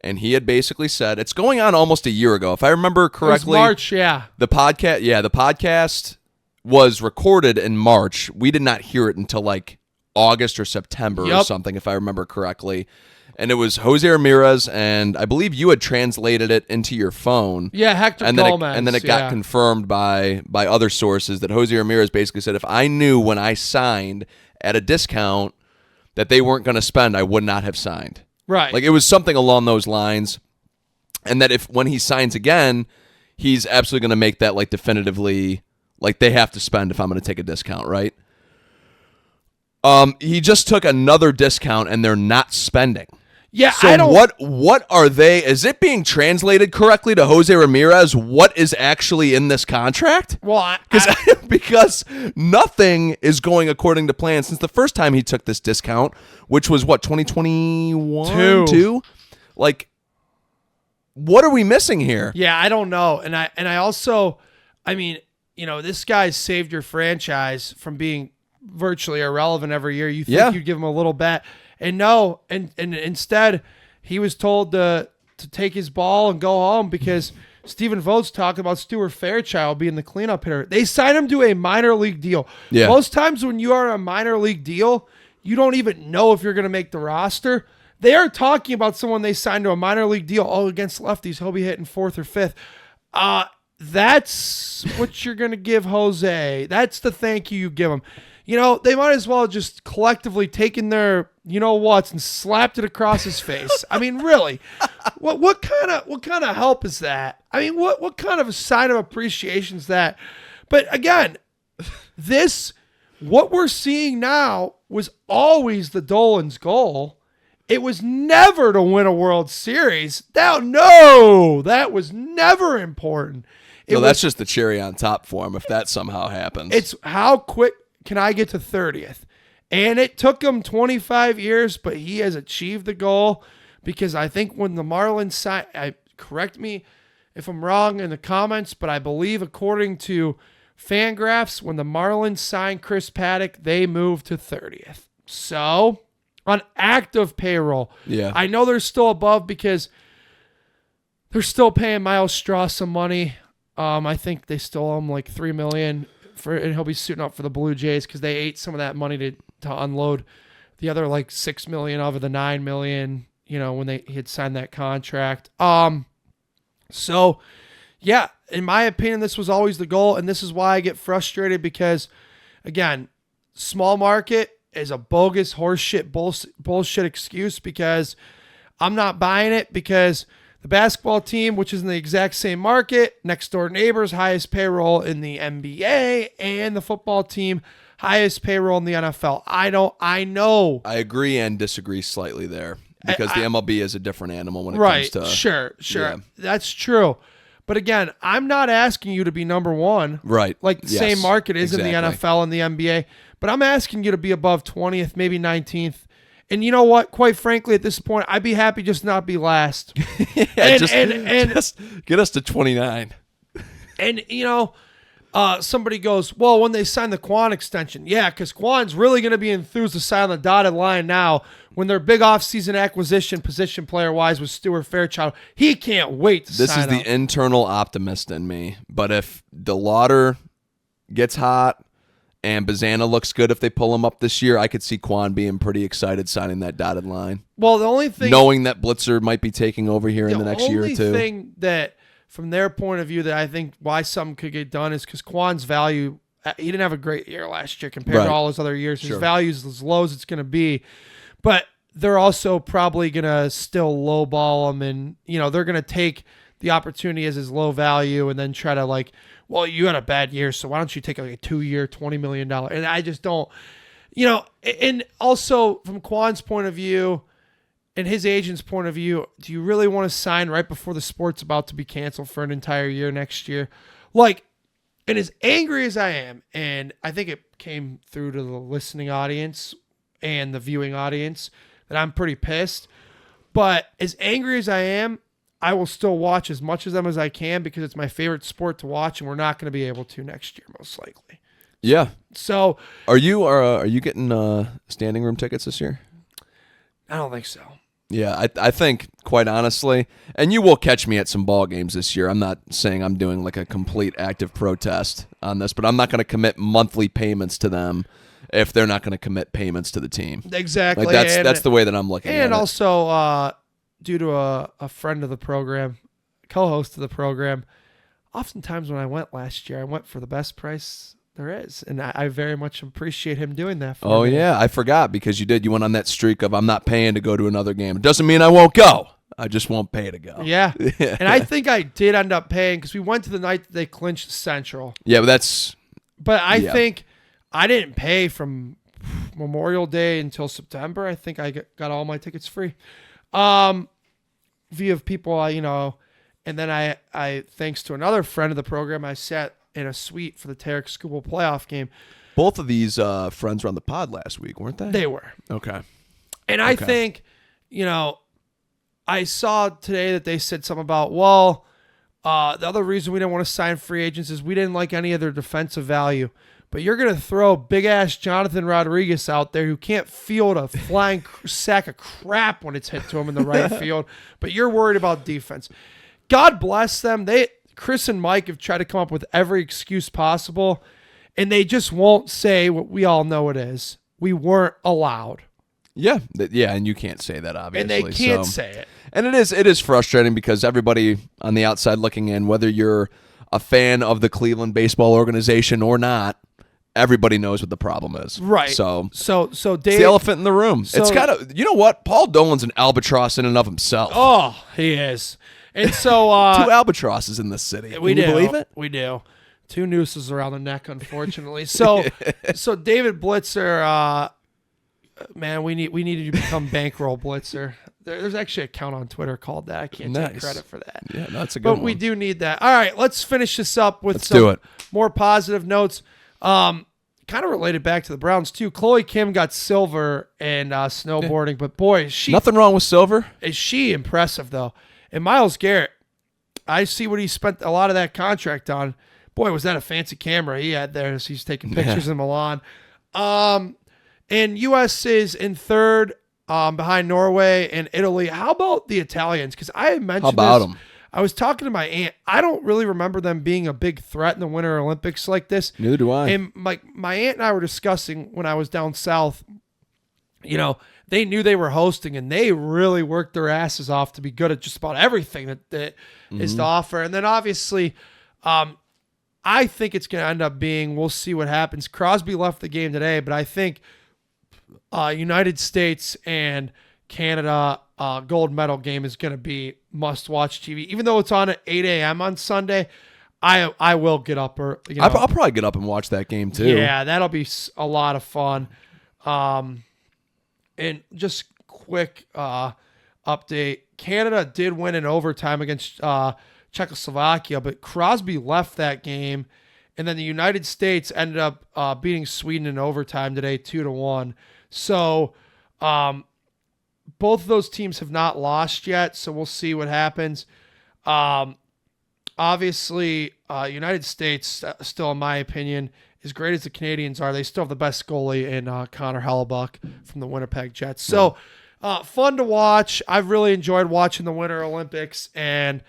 And he had basically said, it's going on almost a year ago, if I remember correctly. It was March, yeah. The podcast was recorded in March. We did not hear it until like August or September or something, if I remember correctly. And it was Jose Ramirez, and I believe you had translated it into your phone. Yeah, Hector Gomez. And then it got confirmed by other sources that Jose Ramirez basically said, if I knew when I signed at a discount that they weren't going to spend, I would not have signed. Right. Like, it was something along those lines. And that when he signs again, he's absolutely going to make that like definitively, like they have to spend if I'm going to take a discount, right? He just took another discount and they're not spending. Yeah, so I don't. What are they? Is it being translated correctly to Jose Ramirez? What is actually in this contract? Well, because nothing is going according to plan since the first time he took this discount, which was what, 2021? Two? Like, what are we missing here? Yeah, I don't know. And I also, I mean, this guy's saved your franchise from being virtually irrelevant every year. You think you'd give him a little bet. And no, and instead, he was told to take his ball and go home because Stephen Vogt's talking about Stuart Fairchild being the cleanup hitter. They signed him to a minor league deal. Yeah. Most times when you are on a minor league deal, you don't even know if you're going to make the roster. They are talking about someone they signed to a minor league deal. Oh, against lefties, he'll be hitting 4th or 5th. That's what you're going to give Jose. That's the thank you give him. They might as well just collectively taken their whats and slapped it across his face. I mean, really, what kind of help is that? I mean, what kind of a sign of appreciation is that? But again, what we're seeing now was always the Dolan's goal. It was never to win a World Series. That was never important. That's just the cherry on top for him if that somehow happens. It's how quick can I get to 30th? And it took him 25 years, but he has achieved the goal because I think when the Marlins signed, correct me if I'm wrong in the comments, but I believe according to Fangraphs, when the Marlins signed Chris Paddock, they moved to 30th. So on active payroll, I know they're still above because they're still paying Miles Straw some money. I think they still owe him like $3 million. And he'll be suiting up for the Blue Jays because they ate some of that money to unload the other like $6 million over the $9 million, when he had signed that contract. So yeah, in my opinion, this was always the goal, and this is why I get frustrated because, again, small market is a bogus horseshit bullshit excuse because I'm not buying it because the basketball team, which is in the exact same market, next door neighbors, highest payroll in the NBA, and the football team, highest payroll in the NFL. I know. I agree and disagree slightly there because the MLB is a different animal when it comes to. Sure. Yeah. That's true. But again, I'm not asking you to be number one. Right. Like the same market is in the NFL and the NBA. But I'm asking you to be above 20th, maybe 19th. And you know what? Quite frankly, at this point, I'd be happy just not be last. Just get us to 29. And, somebody goes, well, when they sign the Quan extension. Yeah, because Quan's really going to be enthused to sign on the dotted line now when their big offseason acquisition position player-wise was Stuart Fairchild. He can't wait to sign This is the internal optimist in me. But if the Lauder gets hot and Bazana looks good if they pull him up this year, I could see Quan being pretty excited signing that dotted line. Well, the only thing, knowing that Blitzer might be taking over here in the next year or two. The only thing that, from their point of view, that I think why something could get done is because Quan's value, he didn't have a great year last year compared to all his other years. His value is as low as it's going to be. But they're also probably going to still lowball him, and they're going to take the opportunity as his low value and then try to like, well, you had a bad year, so why don't you take like a 2-year, $20 million? And I just don't, and also from Quan's point of view and his agent's point of view, do you really want to sign right before the sport's about to be canceled for an entire year next year? Like, and as angry as I am, and I think it came through to the listening audience and the viewing audience that I'm pretty pissed, but as angry as I am, I will still watch as much of them as I can because it's my favorite sport to watch, and we're not going to be able to next year, most likely. Yeah. So, are you getting standing room tickets this year? I don't think so. Yeah, I think, quite honestly, and you will catch me at some ball games this year. I'm not saying I'm doing like a complete active protest on this, but I'm not going to commit monthly payments to them if they're not going to commit payments to the team. Exactly. Like that's the way that I'm looking at it. And also, due to a friend of the program, co-host of the program, oftentimes when I went last year, I went for the best price there is. And I very much appreciate him doing that for me. Oh, yeah. I forgot because you went on that streak of I'm not paying to go to another game. It doesn't mean I won't go. I just won't pay to go. Yeah. And I think I did end up paying because we went to the night that they clinched Central. Yeah, but I think I didn't pay from Memorial Day until September. I think I got all my tickets free. Via people, and then I thanks to another friend of the program, I sat in a suite for the Tarek Scuba playoff game. Both of these friends were on the pod last week, weren't they? They were. Okay. And I think, I saw today that they said something about, the other reason we didn't want to sign free agents is we didn't like any of their defensive value. But you're going to throw big-ass Jonathan Rodriguez out there who can't field a flying sack of crap when it's hit to him in the right field, but you're worried about defense. God bless them. Chris and Mike have tried to come up with every excuse possible, and they just won't say what we all know it is. We weren't allowed. Yeah, and you can't say that, obviously. And they can't say it. And it is frustrating because everybody on the outside looking in, whether you're a fan of the Cleveland baseball organization or not, everybody knows what the problem is. Right. So Dave, it's the elephant in the room. It's got to, you know what? Paul Dolan's an albatross in and of himself. Oh, he is. And so 2 albatroses in this city. Can you believe it? We do. 2 nooses around the neck, unfortunately. So David Blitzer, man, we need you to become Bankroll Blitzer. There's actually an account on Twitter called that. I can't take credit for that. Yeah, that's a good one. But we do need that. All right, let's finish this up with some more positive notes. Kind of related back to the Browns too. Chloe Kim got silver in snowboarding, but boy, nothing wrong with silver. Is she impressive though? And Myles Garrett, I see what he spent a lot of that contract on. Boy, was that a fancy camera he had there as he's taking pictures in Milan. And U.S. is in third behind Norway and Italy. How about the Italians? Because I mentioned them? I was talking to my aunt. I don't really remember them being a big threat in the Winter Olympics like this. Neither do I. And my aunt and I were discussing when I was down south, they knew they were hosting and they really worked their asses off to be good at just about everything that is to offer. And then obviously, I think it's going to end up being, we'll see what happens. Crosby left the game today, but I think United States and Canada gold medal game is going to be must-watch TV. Even though it's on at 8 a.m. on Sunday, I will get up. I'll probably get up and watch that game too. Yeah, that'll be a lot of fun. And just quick update, Canada did win in overtime against Czechoslovakia, but Crosby left that game. And then the United States ended up beating Sweden in overtime today, 2-1. So both of those teams have not lost yet, so we'll see what happens. Obviously, United States, still in my opinion, as great as the Canadians are, they still have the best goalie in Connor Hellebuck from the Winnipeg Jets. So fun to watch. I've really enjoyed watching the Winter Olympics, and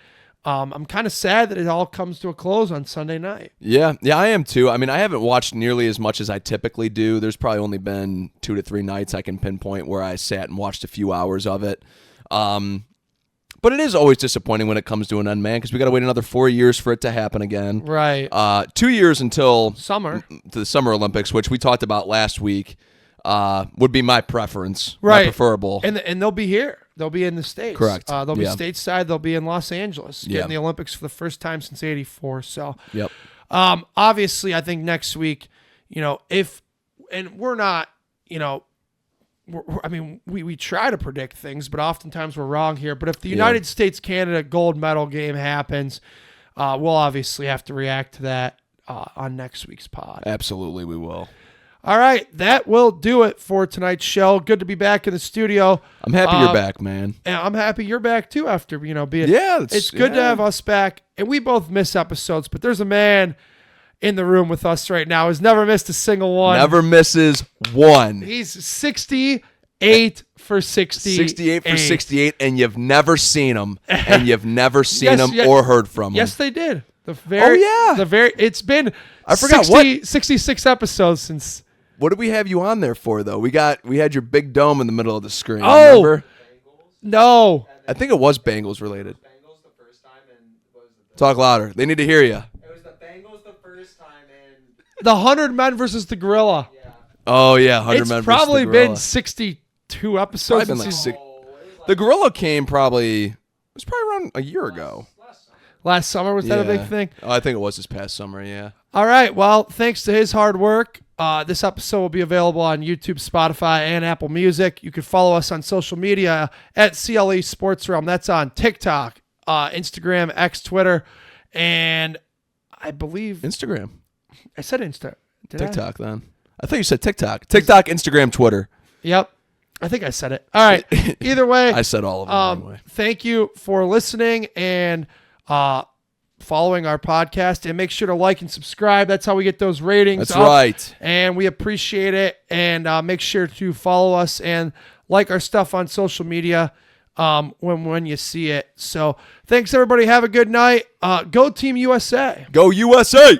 I'm kind of sad that it all comes to a close on Sunday night. Yeah, I am too. I mean, I haven't watched nearly as much as I typically do. There's probably only been 2 to 3 nights I can pinpoint where I sat and watched a few hours of it. But it is always disappointing when it comes to an end, man, because we got to wait another 4 years for it to happen again. Right. 2 years until Summer. To the Summer Olympics, which we talked about last week, would be my preference, right? My preferable. And they'll be here. They'll be in the States. Correct. They'll be stateside. They'll be in Los Angeles getting the Olympics for the first time since '84. So, yep. Obviously, I think next week, we're not, we try to predict things, but oftentimes we're wrong here. But if the United States-Canada gold medal game happens, we'll obviously have to react to that on next week's pod. Absolutely, we will. All right, that will do it for tonight's show. Good to be back in the studio. I'm happy you're back, man. And I'm happy you're back too after, being it's good to have us back. And we both miss episodes, but there's a man in the room with us right now who's never missed a single one. Never misses one. He's 68 for 68. 68 for 68, and you've never seen him, and you've never seen him or heard from him. Yes, they did. It's been I forgot 66 episodes since. What did we have you on there for, though? We had your big dome in the middle of the screen. Oh, remember? No. I think it was Bengals related. Talk louder. They need to hear you. It was the Bengals the first time, and the 100 Men versus the Gorilla. yeah. Oh yeah, 100 Men versus the Gorilla. It's probably been 62 episodes. Been like six. The Gorilla came probably. It was probably around a year ago. Last summer, was that a big thing? Oh, I think it was this past summer. Yeah. All right. Well, thanks to his hard work, this episode will be available on YouTube, Spotify, and Apple Music. You can follow us on social media at CLE Sports Realm. That's on TikTok, Instagram, X, Twitter, and I believe Instagram. I said Insta. TikTok, then. I thought you said TikTok. TikTok, Instagram, Twitter. Yep. I think I said it. All right. Either way. I said all of them anyway. Thank you for listening and following our podcast, and make sure to like and subscribe. That's how we get those ratings. That's right. And we appreciate it. And make sure to follow us and like our stuff on social media when you see it. So thanks, everybody. Have a good night. Go Team USA. Go USA.